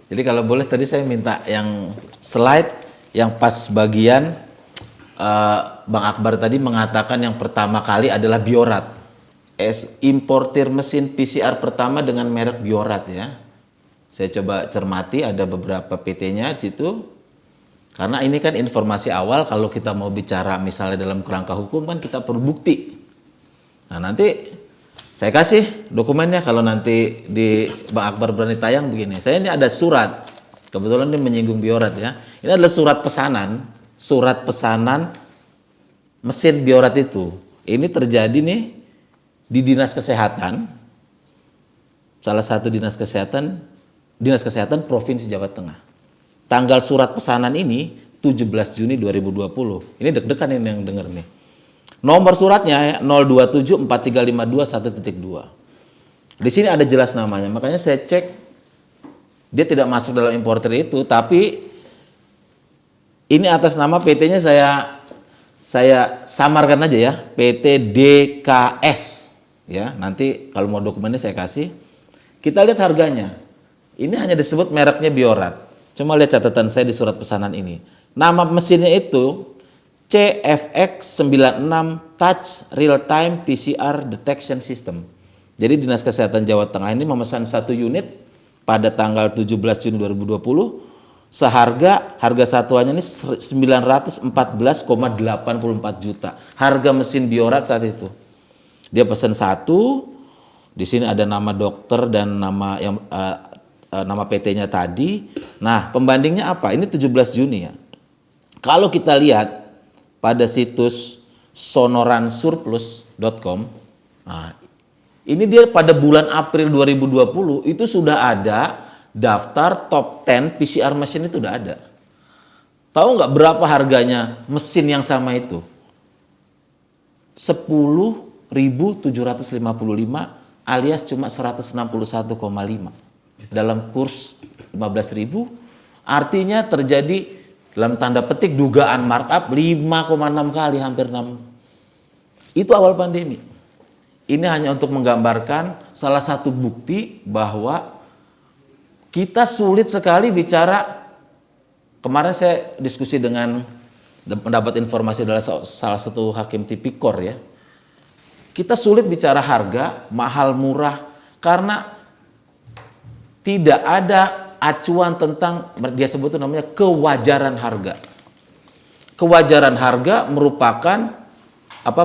Jadi kalau boleh tadi saya minta yang slide yang pas bagian Bang Akbar tadi mengatakan yang pertama kali adalah Biorat. Importir mesin PCR pertama dengan merek Biorat ya. Saya coba cermati ada beberapa PT-nya di situ. Karena ini kan informasi awal, kalau kita mau bicara misalnya dalam kerangka hukum kan kita perlu bukti. Nah nanti saya kasih dokumennya kalau nanti di Bang Akbar berani tayang begini. Saya ini ada surat, kebetulan ini menyinggung Biorat ya. Ini adalah surat pesanan mesin Biorat itu. Ini terjadi nih di Dinas Kesehatan, salah satu Dinas Kesehatan Provinsi Jawa Tengah. Tanggal surat pesanan ini 17 Juni 2020. Ini deg-degan ini yang denger nih. Nomor suratnya 0274352 1.2. Di sini ada jelas namanya. Makanya saya cek dia tidak masuk dalam importer itu, tapi ini atas nama PT-nya saya samarkan aja ya, PT DKS. Ya, nanti kalau mau dokumennya saya kasih. Kita lihat harganya. Ini hanya disebut mereknya Biorat. Cuma lihat catatan saya di surat pesanan ini. Nama mesinnya itu CFX96 Touch Real Time PCR Detection System. Jadi Dinas Kesehatan Jawa Tengah ini memesan 1 unit pada tanggal 17 Juni 2020. Harga satuannya ini 914,84 juta. Harga mesin Biorat saat itu. Dia pesan 1. Di sini ada nama dokter dan nama PT-nya tadi. Nah, pembandingnya apa? Ini 17 Juni ya. Kalau kita lihat pada situs sonoransurplus.com. Nah, ini dia pada bulan April 2020 itu sudah ada daftar top 10 PCR mesin itu udah ada. Tahu nggak berapa harganya mesin yang sama itu? 10.755 alias cuma 161,5 dalam kurs 15.000, artinya terjadi dalam tanda petik dugaan markup 5,6 kali, hampir 6. Itu awal pandemi. Ini hanya untuk menggambarkan salah satu bukti bahwa kita sulit sekali bicara. Kemarin saya diskusi dengan mendapat informasi dari salah satu hakim tipikor ya. Kita sulit bicara harga, mahal murah, karena tidak ada acuan tentang, dia sebut itu namanya kewajaran harga. Kewajaran harga merupakan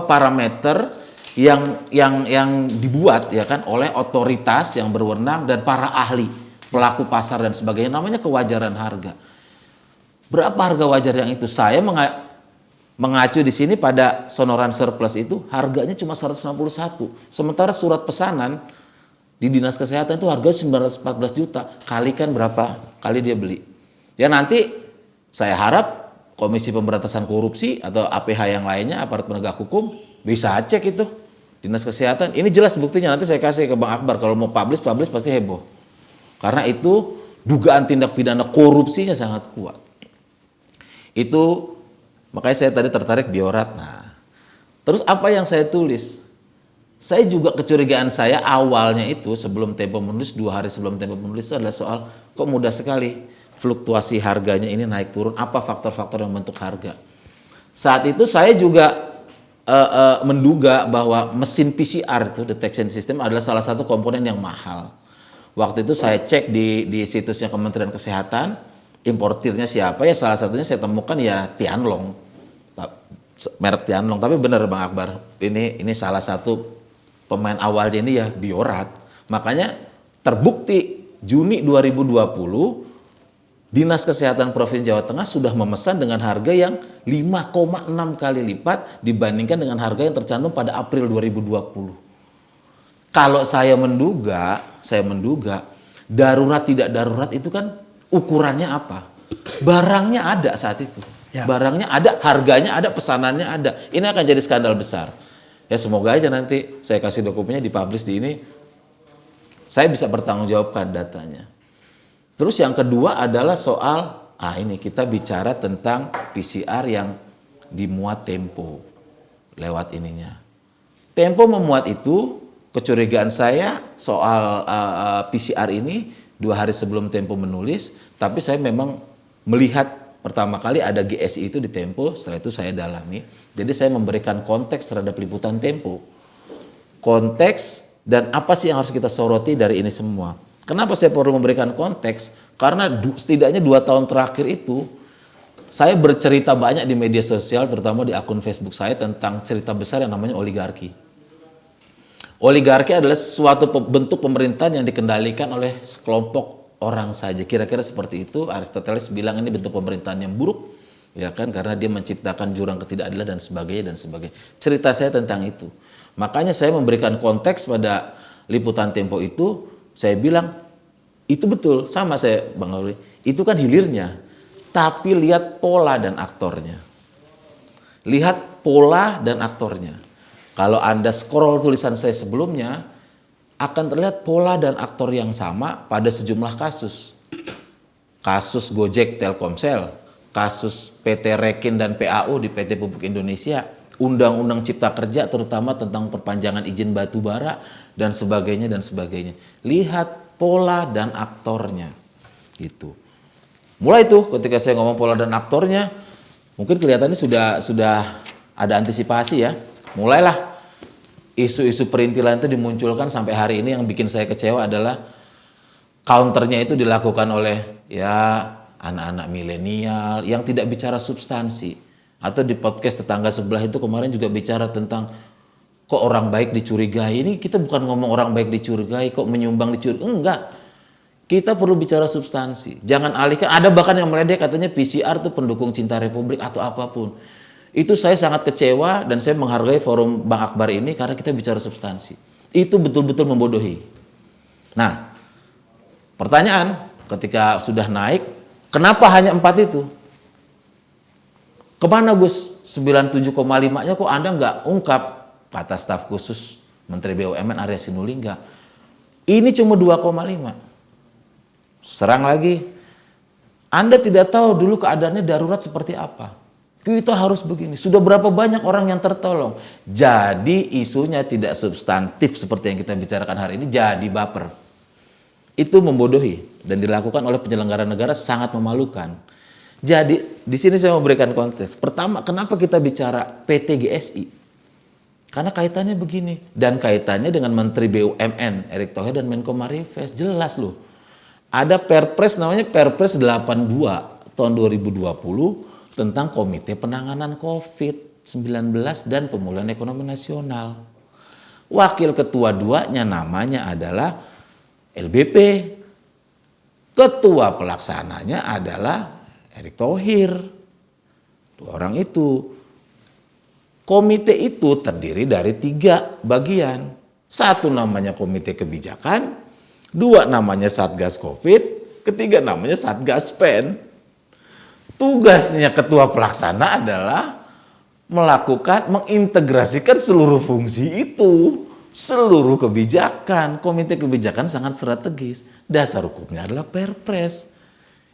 parameter yang dibuat ya kan oleh otoritas yang berwenang dan para ahli, pelaku pasar dan sebagainya, namanya kewajaran harga. Berapa harga wajar yang itu? Saya mengacu di sini pada Sonoran Surplus itu harganya cuma 161. Sementara surat pesanan di Dinas Kesehatan itu harganya 914 juta. Kalikan berapa kali dia beli. Ya nanti saya harap Komisi Pemberantasan Korupsi atau APH yang lainnya, aparat penegak hukum, bisa cek itu Dinas Kesehatan. Ini jelas buktinya, nanti saya kasih ke Bang Akbar. Kalau mau publish pasti heboh. Karena itu dugaan tindak pidana korupsinya sangat kuat. Itu makanya saya tadi tertarik biorat. Nah, terus apa yang saya tulis? Saya juga kecurigaan saya awalnya itu sebelum Tempo menulis, 2 hari sebelum Tempo menulis itu adalah soal kok mudah sekali fluktuasi harganya ini naik turun. Apa faktor-faktor yang membentuk harga? Saat itu saya juga menduga bahwa mesin PCR itu detection system adalah salah satu komponen yang mahal. Waktu itu saya cek di situsnya Kementerian Kesehatan. Importirnya siapa ya, salah satunya saya temukan ya Tianlong, merek Tianlong. Tapi benar Bang Akbar, ini salah satu pemain awalnya ini ya Biorat. Makanya terbukti Juni 2020 Dinas Kesehatan Provinsi Jawa Tengah sudah memesan dengan harga yang 5,6 kali lipat dibandingkan dengan harga yang tercantum pada April 2020. Kalau saya menduga darurat tidak darurat itu kan ukurannya apa? Barangnya ada saat itu. Ya. Barangnya ada, harganya ada, pesanannya ada. Ini akan jadi skandal besar. Ya semoga aja nanti saya kasih dokumennya dipublish di ini. Saya bisa bertanggungjawabkan datanya. Terus yang kedua adalah soal, ini kita bicara tentang PCR yang dimuat Tempo lewat ininya. Tempo memuat itu, kecurigaan saya soal PCR ini 2 hari sebelum Tempo menulis, tapi saya memang melihat pertama kali ada GSI itu di Tempo, setelah itu saya dalami. Jadi saya memberikan konteks terhadap liputan Tempo. Konteks dan apa sih yang harus kita soroti dari ini semua. Kenapa saya perlu memberikan konteks? Karena setidaknya 2 tahun terakhir itu, saya bercerita banyak di media sosial, terutama di akun Facebook saya tentang cerita besar yang namanya oligarki. Oligarki adalah suatu bentuk pemerintahan yang dikendalikan oleh sekelompok orang saja. Kira-kira seperti itu. Aristoteles bilang ini bentuk pemerintahan yang buruk, ya kan, karena dia menciptakan jurang ketidakadilan dan sebagainya dan sebagainya. Cerita saya tentang itu. Makanya saya memberikan konteks pada liputan Tempo itu. Saya bilang itu betul, sama saya Bang Auri. Itu kan hilirnya, tapi lihat pola dan aktornya. Lihat pola dan aktornya. Kalau Anda scroll tulisan saya sebelumnya, akan terlihat pola dan aktor yang sama pada sejumlah kasus. Kasus Gojek Telkomsel, kasus PT Rekin dan PAU di PT Pupuk Indonesia, Undang-Undang Cipta Kerja terutama tentang perpanjangan izin batu bara, dan sebagainya dan sebagainya. Lihat pola dan aktornya. Gitu. Mulai tuh ketika saya ngomong pola dan aktornya, mungkin kelihatannya sudah ada antisipasi ya. Mulailah isu-isu perintilan itu dimunculkan sampai hari ini. Yang bikin saya kecewa adalah counternya itu dilakukan oleh ya anak-anak milenial yang tidak bicara substansi. Atau di podcast tetangga sebelah itu kemarin juga bicara tentang kok orang baik dicurigai. Ini kita bukan ngomong orang baik dicurigai, kok menyumbang dicurigai. Enggak. Kita perlu bicara substansi. Jangan alihkan, ada bahkan yang meledek katanya PCR itu pendukung cinta Republik atau apapun. Itu saya sangat kecewa dan saya menghargai forum Bang Akbar ini karena kita bicara substansi. Itu betul-betul membodohi. Nah, pertanyaan, ketika sudah naik, kenapa hanya 4 itu? Kemana Gus? 97,5-nya kok Anda nggak ungkap? Kata staf khusus Menteri BUMN Arya Sinulinga. Ini cuma 2,5. Serang lagi. Anda tidak tahu dulu keadaannya darurat seperti apa. Kita harus begini. Sudah berapa banyak orang yang tertolong. Jadi isunya tidak substantif seperti yang kita bicarakan hari ini. Jadi baper. Itu membodohi. Dan dilakukan oleh penyelenggara negara sangat memalukan. Jadi di sini saya mau berikan konteks. Pertama, kenapa kita bicara PT GSI? Karena kaitannya begini. Dan kaitannya dengan Menteri BUMN Erick Thohir dan Menko Marifest. Jelas loh. Ada Perpres namanya Perpres 82 tahun 2020 tentang Komite Penanganan COVID-19 dan Pemulihan Ekonomi Nasional. Wakil ketua duanya namanya adalah LBP. Ketua pelaksananya adalah Erick Thohir. 2 orang itu. Komite itu terdiri dari 3 bagian. 1 namanya Komite Kebijakan, 2 namanya Satgas Covid, 3 namanya Satgas Pen. Tugasnya ketua pelaksana adalah mengintegrasikan seluruh fungsi itu. Seluruh kebijakan. Komite Kebijakan sangat strategis. Dasar hukumnya adalah Perpres.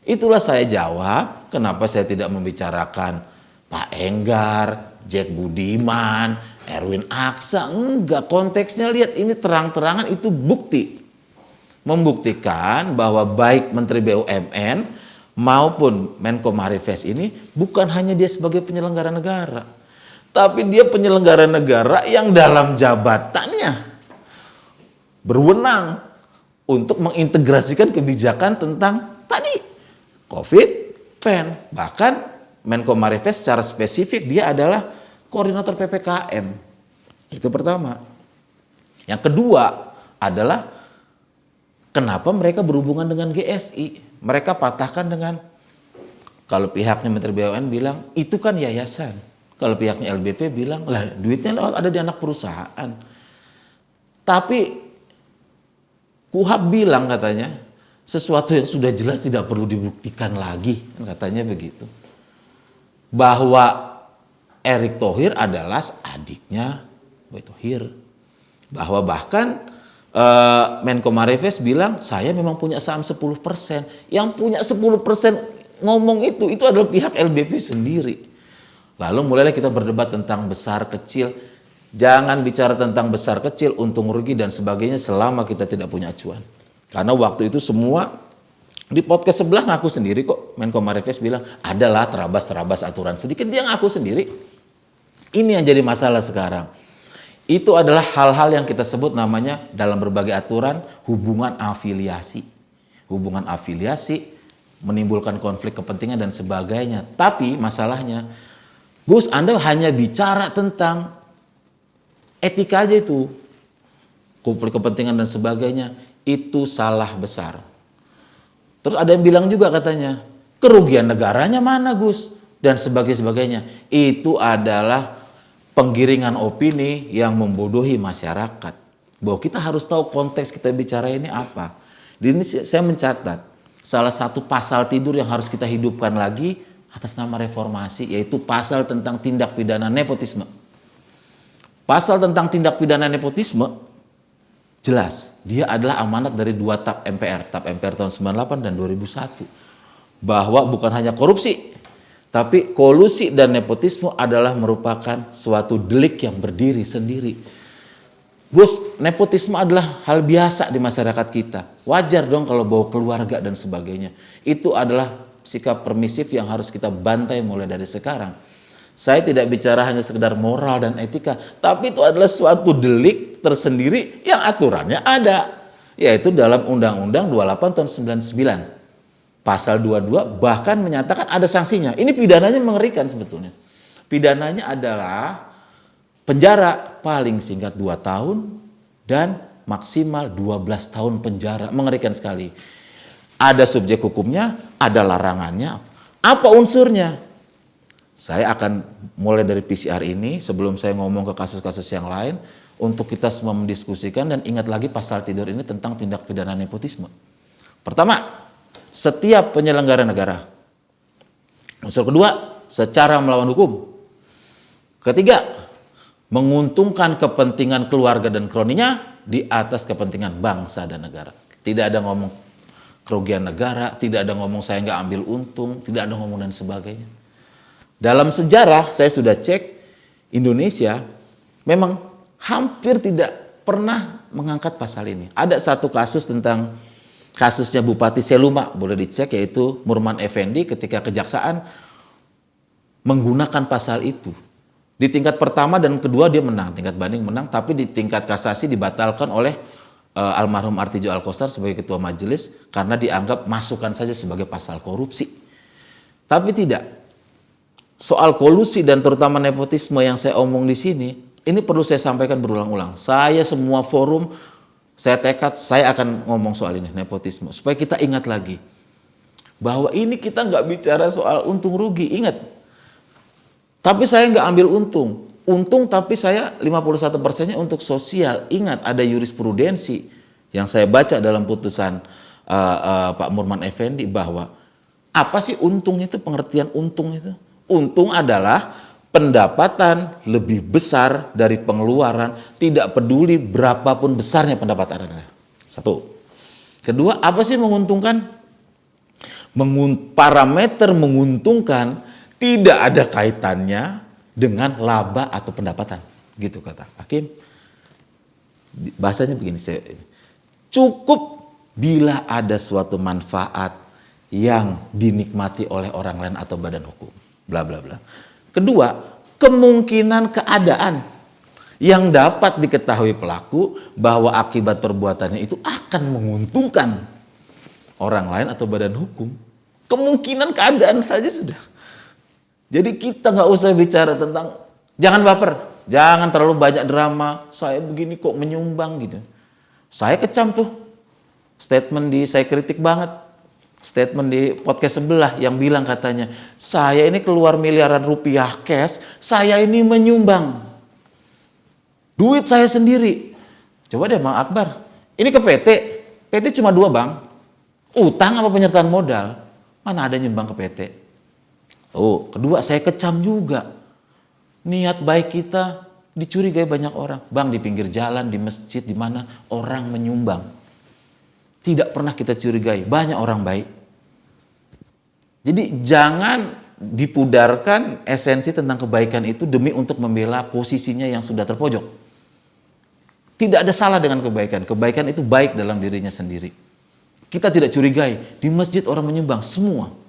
Itulah saya jawab kenapa saya tidak membicarakan Pak Enggar, Jack Budiman, Erwin Aksa. Enggak, konteksnya lihat ini terang-terangan itu bukti. Membuktikan bahwa baik Menteri BUMN maupun Menko Marifest ini bukan hanya dia sebagai penyelenggara negara. Tapi dia penyelenggara negara yang dalam jabatannya berwenang untuk mengintegrasikan kebijakan tentang tadi COVID, PEN. Bahkan Menko Marifest secara spesifik dia adalah koordinator PPKM. Itu pertama. Yang kedua adalah kenapa mereka berhubungan dengan GSI. Mereka patahkan dengan, kalau pihaknya Menteri BUMN bilang itu kan yayasan. Kalau pihaknya LBP bilang lah duitnya ada di anak perusahaan. Tapi Kuhab bilang katanya sesuatu yang sudah jelas tidak perlu dibuktikan lagi, katanya begitu. Bahwa Erick Thohir adalah adiknya Boy Thohir. Bahwa bahkan Menko Marifest bilang saya memang punya saham 10%. Yang punya 10% ngomong itu adalah pihak LBP sendiri. Lalu mulailah kita berdebat tentang besar kecil. Jangan bicara tentang besar kecil, untung rugi dan sebagainya selama kita tidak punya acuan. Karena waktu itu semua di podcast sebelah ngaku sendiri kok. Menko Marifest bilang adalah terabas-terabas aturan sedikit. Dia ngaku sendiri. Ini yang jadi masalah sekarang. Itu adalah hal-hal yang kita sebut namanya dalam berbagai aturan hubungan afiliasi. Hubungan afiliasi menimbulkan konflik kepentingan dan sebagainya. Tapi masalahnya, Gus, Anda hanya bicara tentang etika aja itu. Konflik kepentingan dan sebagainya. Itu salah besar. Terus ada yang bilang juga katanya, kerugian negaranya mana Gus? Dan sebagainya. Itu adalah penggiringan opini yang membodohi masyarakat. Bahwa kita harus tahu konteks kita bicara ini apa. Di ini saya mencatat salah satu pasal tidur yang harus kita hidupkan lagi atas nama reformasi, yaitu pasal tentang tindak pidana nepotisme. Pasal tentang tindak pidana nepotisme jelas, dia adalah amanat dari 2 TAP MPR, TAP MPR tahun 98 dan 2001. Bahwa bukan hanya korupsi, tapi kolusi dan nepotisme adalah merupakan suatu delik yang berdiri sendiri. Gus, nepotisme adalah hal biasa di masyarakat kita. Wajar dong kalau bawa keluarga dan sebagainya. Itu adalah sikap permisif yang harus kita bantai mulai dari sekarang. Saya tidak bicara hanya sekedar moral dan etika, tapi itu adalah suatu delik tersendiri yang aturannya ada, yaitu dalam Undang-Undang 28 tahun 99. Pasal 22 bahkan menyatakan ada sanksinya. Ini pidananya mengerikan sebetulnya. Pidananya adalah penjara paling singkat 2 tahun dan maksimal 12 tahun penjara. Mengerikan sekali. Ada subjek hukumnya, ada larangannya. Apa unsurnya? Saya akan mulai dari PCR ini sebelum saya ngomong ke kasus-kasus yang lain untuk kita semua mendiskusikan dan ingat lagi pasal tidur ini tentang tindak pidana nepotisme. Pertama, setiap penyelenggara negara. Unsur kedua, secara melawan hukum. Ketiga, menguntungkan kepentingan keluarga dan kroninya di atas kepentingan bangsa dan negara. Tidak ada ngomong kerugian negara, tidak ada ngomong saya nggak ambil untung, tidak ada ngomong dan sebagainya. Dalam sejarah saya sudah cek, Indonesia memang hampir tidak pernah mengangkat pasal ini. Ada satu kasus tentang kasusnya Bupati Seluma, boleh dicek, yaitu Murman Effendi ketika kejaksaan menggunakan pasal itu. Di tingkat pertama dan kedua dia menang, tingkat banding menang, tapi di tingkat kasasi dibatalkan oleh almarhum Artijo Alkostar sebagai ketua majelis karena dianggap masukkan saja sebagai pasal korupsi. Tapi tidak. Soal kolusi dan terutama nepotisme yang saya omong di sini, ini perlu saya sampaikan berulang-ulang. Saya semua forum, saya tekad, saya akan ngomong soal ini, nepotisme. Supaya kita ingat lagi, bahwa ini kita nggak bicara soal untung rugi, ingat. Tapi saya nggak ambil untung. Untung tapi saya 51%-nya untuk sosial. Ingat ada jurisprudensi yang saya baca dalam putusan Pak Murman Effendi bahwa apa sih untung itu, pengertian untung itu? Untung adalah pendapatan lebih besar dari pengeluaran, tidak peduli berapapun besarnya pendapatan Anda. Satu. Kedua, apa sih menguntungkan? Parameter menguntungkan tidak ada kaitannya dengan laba atau pendapatan, gitu kata hakim. Bahasanya begini, cukup bila ada suatu manfaat yang dinikmati oleh orang lain atau badan hukum, bla bla bla. Kedua, kemungkinan keadaan yang dapat diketahui pelaku bahwa akibat perbuatannya itu akan menguntungkan orang lain atau badan hukum. Kemungkinan keadaan saja sudah. Jadi kita nggak usah bicara tentang, jangan baper, jangan terlalu banyak drama, saya begini kok menyumbang gitu. Saya kecam tuh, statement saya kritik banget, statement di podcast sebelah yang bilang katanya, saya ini keluar miliaran rupiah cash, saya ini menyumbang. Duit saya sendiri. Coba deh Bang Akbar, ini ke PT cuma 2 Bang, utang apa penyertaan modal, mana ada nyumbang ke PT. Oh, kedua saya kecam juga. Niat baik kita dicurigai banyak orang. Bang, di pinggir jalan, di masjid, di mana orang menyumbang. Tidak pernah kita curigai, banyak orang baik. Jadi jangan dipudarkan esensi tentang kebaikan itu demi untuk membela posisinya yang sudah terpojok. Tidak ada salah dengan kebaikan. Kebaikan itu baik dalam dirinya sendiri. Kita tidak curigai, di masjid orang menyumbang, semua.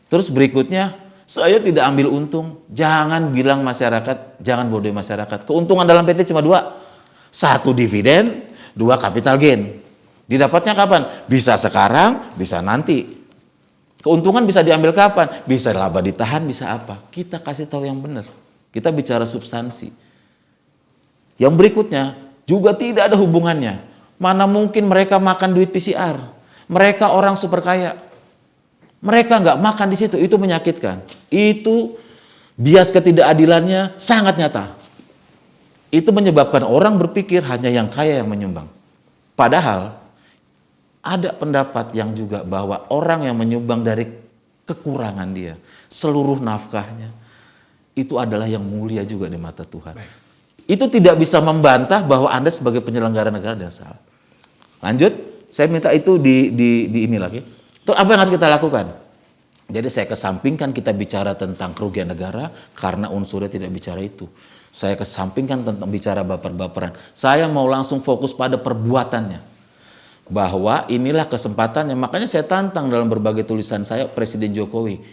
Terus berikutnya, saya tidak ambil untung. Jangan bilang masyarakat, jangan bodohi masyarakat. Keuntungan dalam PT cuma 2. 1 dividen, 2 capital gain. Didapatnya kapan? Bisa sekarang, bisa nanti. Keuntungan bisa diambil kapan? Bisa laba ditahan, bisa apa. Kita kasih tahu yang benar. Kita bicara substansi. Yang berikutnya, juga tidak ada hubungannya. Mana mungkin mereka makan duit PCR. Mereka orang super kaya. Mereka nggak makan di situ, itu menyakitkan. Itu bias ketidakadilannya sangat nyata. Itu menyebabkan orang berpikir hanya yang kaya yang menyumbang. Padahal ada pendapat yang juga bahwa orang yang menyumbang dari kekurangan dia, seluruh nafkahnya, itu adalah yang mulia juga di mata Tuhan. Baik. Itu tidak bisa membantah bahwa Anda sebagai penyelenggara negara dan salah. Lanjut, saya minta itu di ini lagi. Terus apa yang harus kita lakukan? Jadi saya kesampingkan kita bicara tentang kerugian negara karena unsurnya tidak bicara itu. Saya kesampingkan tentang bicara baper-baperan. Saya mau langsung fokus pada perbuatannya. Bahwa inilah kesempatan yang makanya saya tantang dalam berbagai tulisan saya Presiden Jokowi.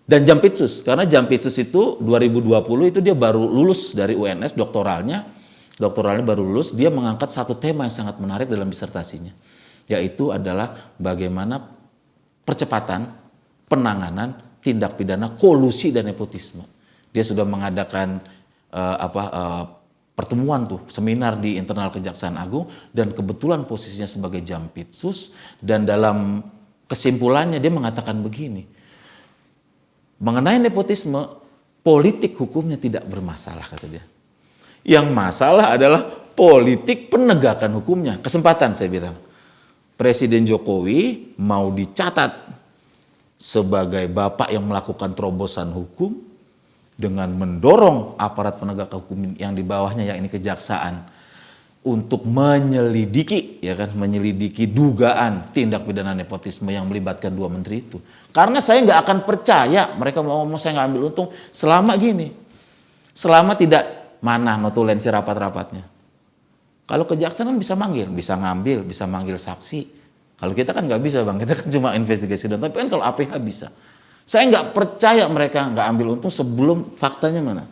Dan Jampitsus, karena Jampitsus itu 2020 itu dia baru lulus dari UNS doktoralnya baru lulus, dia mengangkat satu tema yang sangat menarik dalam disertasinya. Yaitu adalah bagaimana percepatan penanganan tindak pidana kolusi dan nepotisme. Dia sudah mengadakan pertemuan tuh, seminar di internal Kejaksaan Agung dan kebetulan posisinya sebagai Jampitsus dan dalam kesimpulannya dia mengatakan begini. Mengenai nepotisme, politik hukumnya tidak bermasalah kata dia. Yang masalah adalah politik penegakan hukumnya. Kesempatan saya bilang. Presiden Jokowi mau dicatat sebagai bapak yang melakukan terobosan hukum dengan mendorong aparat penegak hukum yang di bawahnya, yang ini kejaksaan, untuk menyelidiki, ya kan, menyelidiki dugaan tindak pidana nepotisme yang melibatkan 2 menteri itu. Karena saya nggak akan percaya mereka mau ngomong saya nggak ambil untung selama gini, selama tidak mana notulensi rapat-rapatnya. Kalau kejaksaan kan bisa manggil, bisa ngambil, bisa manggil saksi. Kalau kita kan nggak bisa bang, kita kan cuma investigasi dan tapi kan kalau APH bisa. Saya nggak percaya mereka nggak ambil untung sebelum faktanya mana.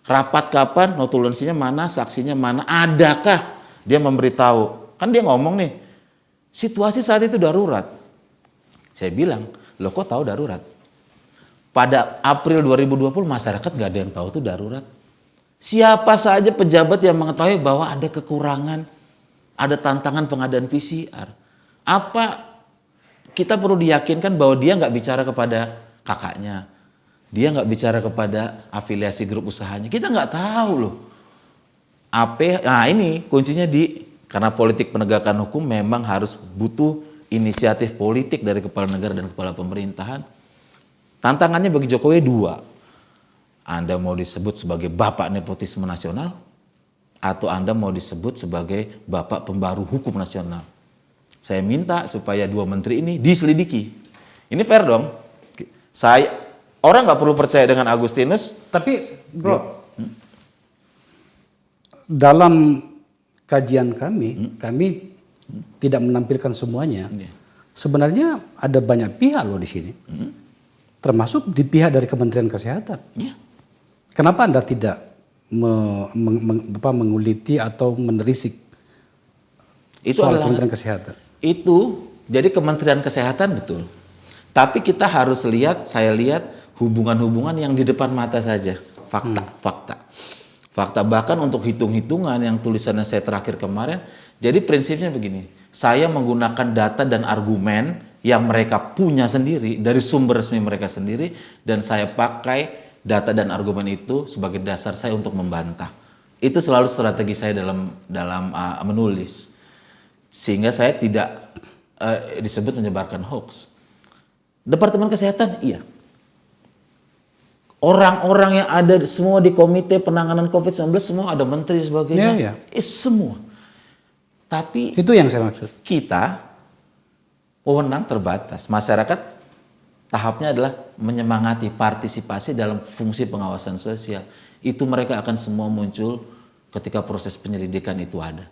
Rapat kapan, notulensinya mana, saksinya mana, adakah dia memberitahu. Kan dia ngomong nih, situasi saat itu darurat. Saya bilang, loh kok tahu darurat? Pada April 2020 masyarakat nggak ada yang tahu itu darurat. Siapa saja pejabat yang mengetahui bahwa ada kekurangan, ada tantangan pengadaan PCR. Apa kita perlu diyakinkan bahwa dia nggak bicara kepada kakaknya, dia nggak bicara kepada afiliasi grup usahanya. Kita nggak tahu loh. Nah ini kuncinya karena politik penegakan hukum memang harus butuh inisiatif politik dari kepala negara dan kepala pemerintahan. Tantangannya bagi Jokowi 2. Anda mau disebut sebagai bapak nepotisme nasional atau Anda mau disebut sebagai bapak pembaru hukum nasional. Saya minta supaya 2 menteri ini diselidiki. Ini fair dong. Orang nggak perlu percaya dengan Agustinus. Tapi bro, dalam kajian kami tidak menampilkan semuanya. Sebenarnya ada banyak pihak loh di sini, termasuk di pihak dari Kementerian Kesehatan. Kenapa Anda tidak menguliti atau menelisik soal Kementerian Kesehatan? Itu jadi Kementerian Kesehatan betul. Tapi kita harus saya lihat hubungan-hubungan yang di depan mata saja, fakta. Bahkan untuk hitung-hitungan yang tulisannya saya terakhir kemarin, jadi prinsipnya begini, saya menggunakan data dan argumen yang mereka punya sendiri, dari sumber resmi mereka sendiri, dan saya pakai data dan argumen itu sebagai dasar saya untuk membantah. Itu selalu strategi saya dalam menulis, sehingga saya tidak disebut menyebarkan hoax. Departemen Kesehatan, iya. Orang-orang yang ada semua di Komite Penanganan COVID-19 semua ada menteri dan sebagainya. Semua. Tapi itu yang saya maksud. Kita wewenang terbatas. Masyarakat tahapnya adalah menyemangati partisipasi dalam fungsi pengawasan sosial. Itu mereka akan semua muncul ketika proses penyelidikan itu ada.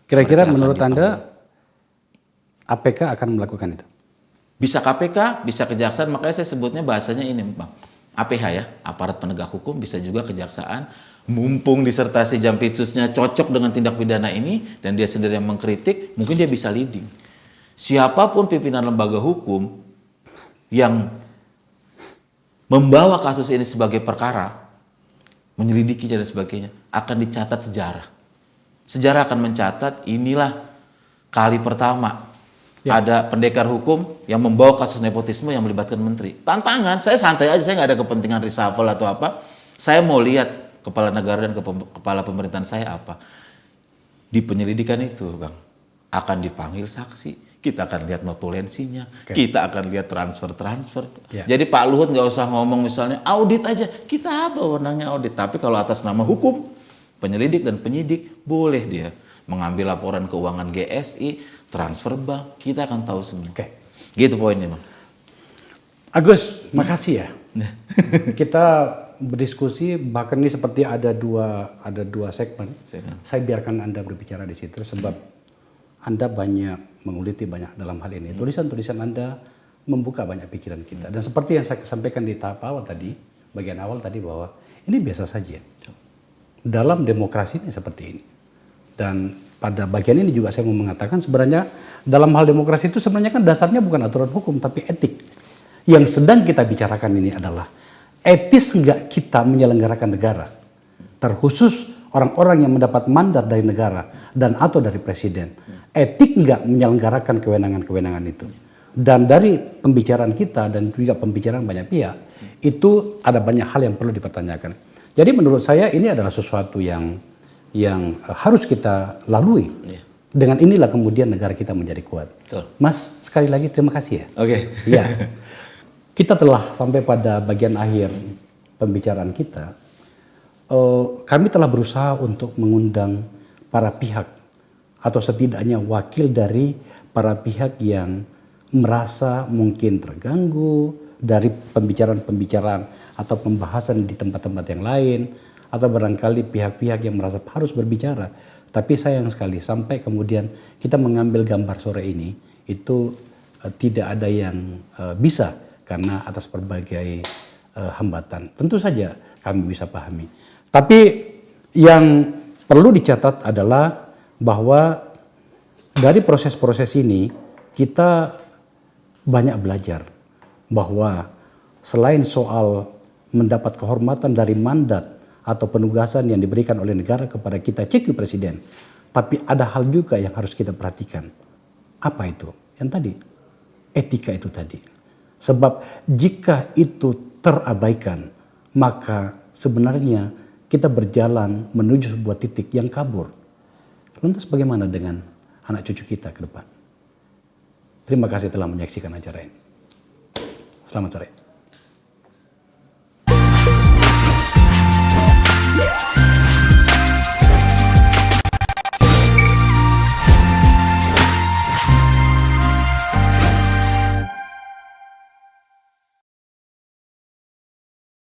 Kira-kira menurut Anda APK akan melakukan itu? Bisa KPK, bisa kejaksaan, makanya saya sebutnya bahasanya ini Bang. APH ya, aparat penegak hukum, bisa juga kejaksaan. Mumpung disertasi Jampitsusnya cocok dengan tindak pidana ini dan dia sendiri yang mengkritik, mungkin dia bisa leading. Siapapun pimpinan lembaga hukum yang membawa kasus ini sebagai perkara, menyelidikinya dan sebagainya, akan dicatat sejarah. Sejarah akan mencatat inilah kali pertama ada pendekar hukum yang membawa kasus nepotisme yang melibatkan menteri. Tantangan, saya santai aja, saya nggak ada kepentingan reshuffle atau apa. Saya mau lihat kepala negara dan kepala pemerintahan saya apa. Di penyelidikan itu, Bang, akan dipanggil saksi. Kita akan lihat notulensinya, kita akan lihat transfer. Jadi Pak Luhut nggak usah ngomong misalnya audit aja. Kita apa wewenangnya audit? Tapi kalau atas nama hukum, penyelidik dan penyidik boleh dia mengambil laporan keuangan GSI, transfer bank, kita akan tahu semua. Gitu poinnya, Bang. Agus, makasih ya. Kita berdiskusi, bahkan ini seperti ada dua segmen. Saya biarkan Anda berbicara di situ sebab Anda banyak menguliti banyak dalam hal ini. Tulisan-tulisan Anda membuka banyak pikiran kita. Dan seperti yang saya sampaikan di tahap awal tadi, bagian awal tadi bahwa ini biasa saja. Dalam demokrasi ini seperti ini. Dan pada bagian ini juga saya mau mengatakan sebenarnya dalam hal demokrasi itu sebenarnya kan dasarnya bukan aturan hukum tapi etik. Yang sedang kita bicarakan ini adalah etis nggak kita menyelenggarakan negara. Terkhusus orang-orang yang mendapat mandat dari negara dan atau dari presiden. Etik nggak menyelenggarakan kewenangan-kewenangan itu. Dan dari pembicaraan kita dan juga pembicaraan banyak pihak, itu ada banyak hal yang perlu dipertanyakan. Jadi menurut saya ini adalah sesuatu yang harus kita lalui. Dengan inilah kemudian negara kita menjadi kuat. Betul. Mas, sekali lagi terima kasih ya. Oke. Ya, kita telah sampai pada bagian akhir pembicaraan kita. Kami telah berusaha untuk mengundang para pihak atau setidaknya wakil dari para pihak yang merasa mungkin terganggu dari pembicaraan-pembicaraan atau pembahasan di tempat-tempat yang lain, atau barangkali pihak-pihak yang merasa harus berbicara. Tapi sayang sekali sampai kemudian kita mengambil gambar sore ini itu tidak ada yang bisa karena atas berbagai hambatan. Tentu saja kami bisa pahami. Tapi yang perlu dicatat adalah bahwa dari proses-proses ini kita banyak belajar bahwa selain soal mendapat kehormatan dari mandat atau penugasan yang diberikan oleh negara kepada kita CQ Presiden, tapi ada hal juga yang harus kita perhatikan. Apa itu? Yang tadi, etika itu tadi. Sebab jika itu terabaikan, maka sebenarnya kita berjalan menuju sebuah titik yang kabur. Lantas bagaimana dengan anak cucu kita ke depan? Terima kasih telah menyaksikan acara ini. Selamat sore.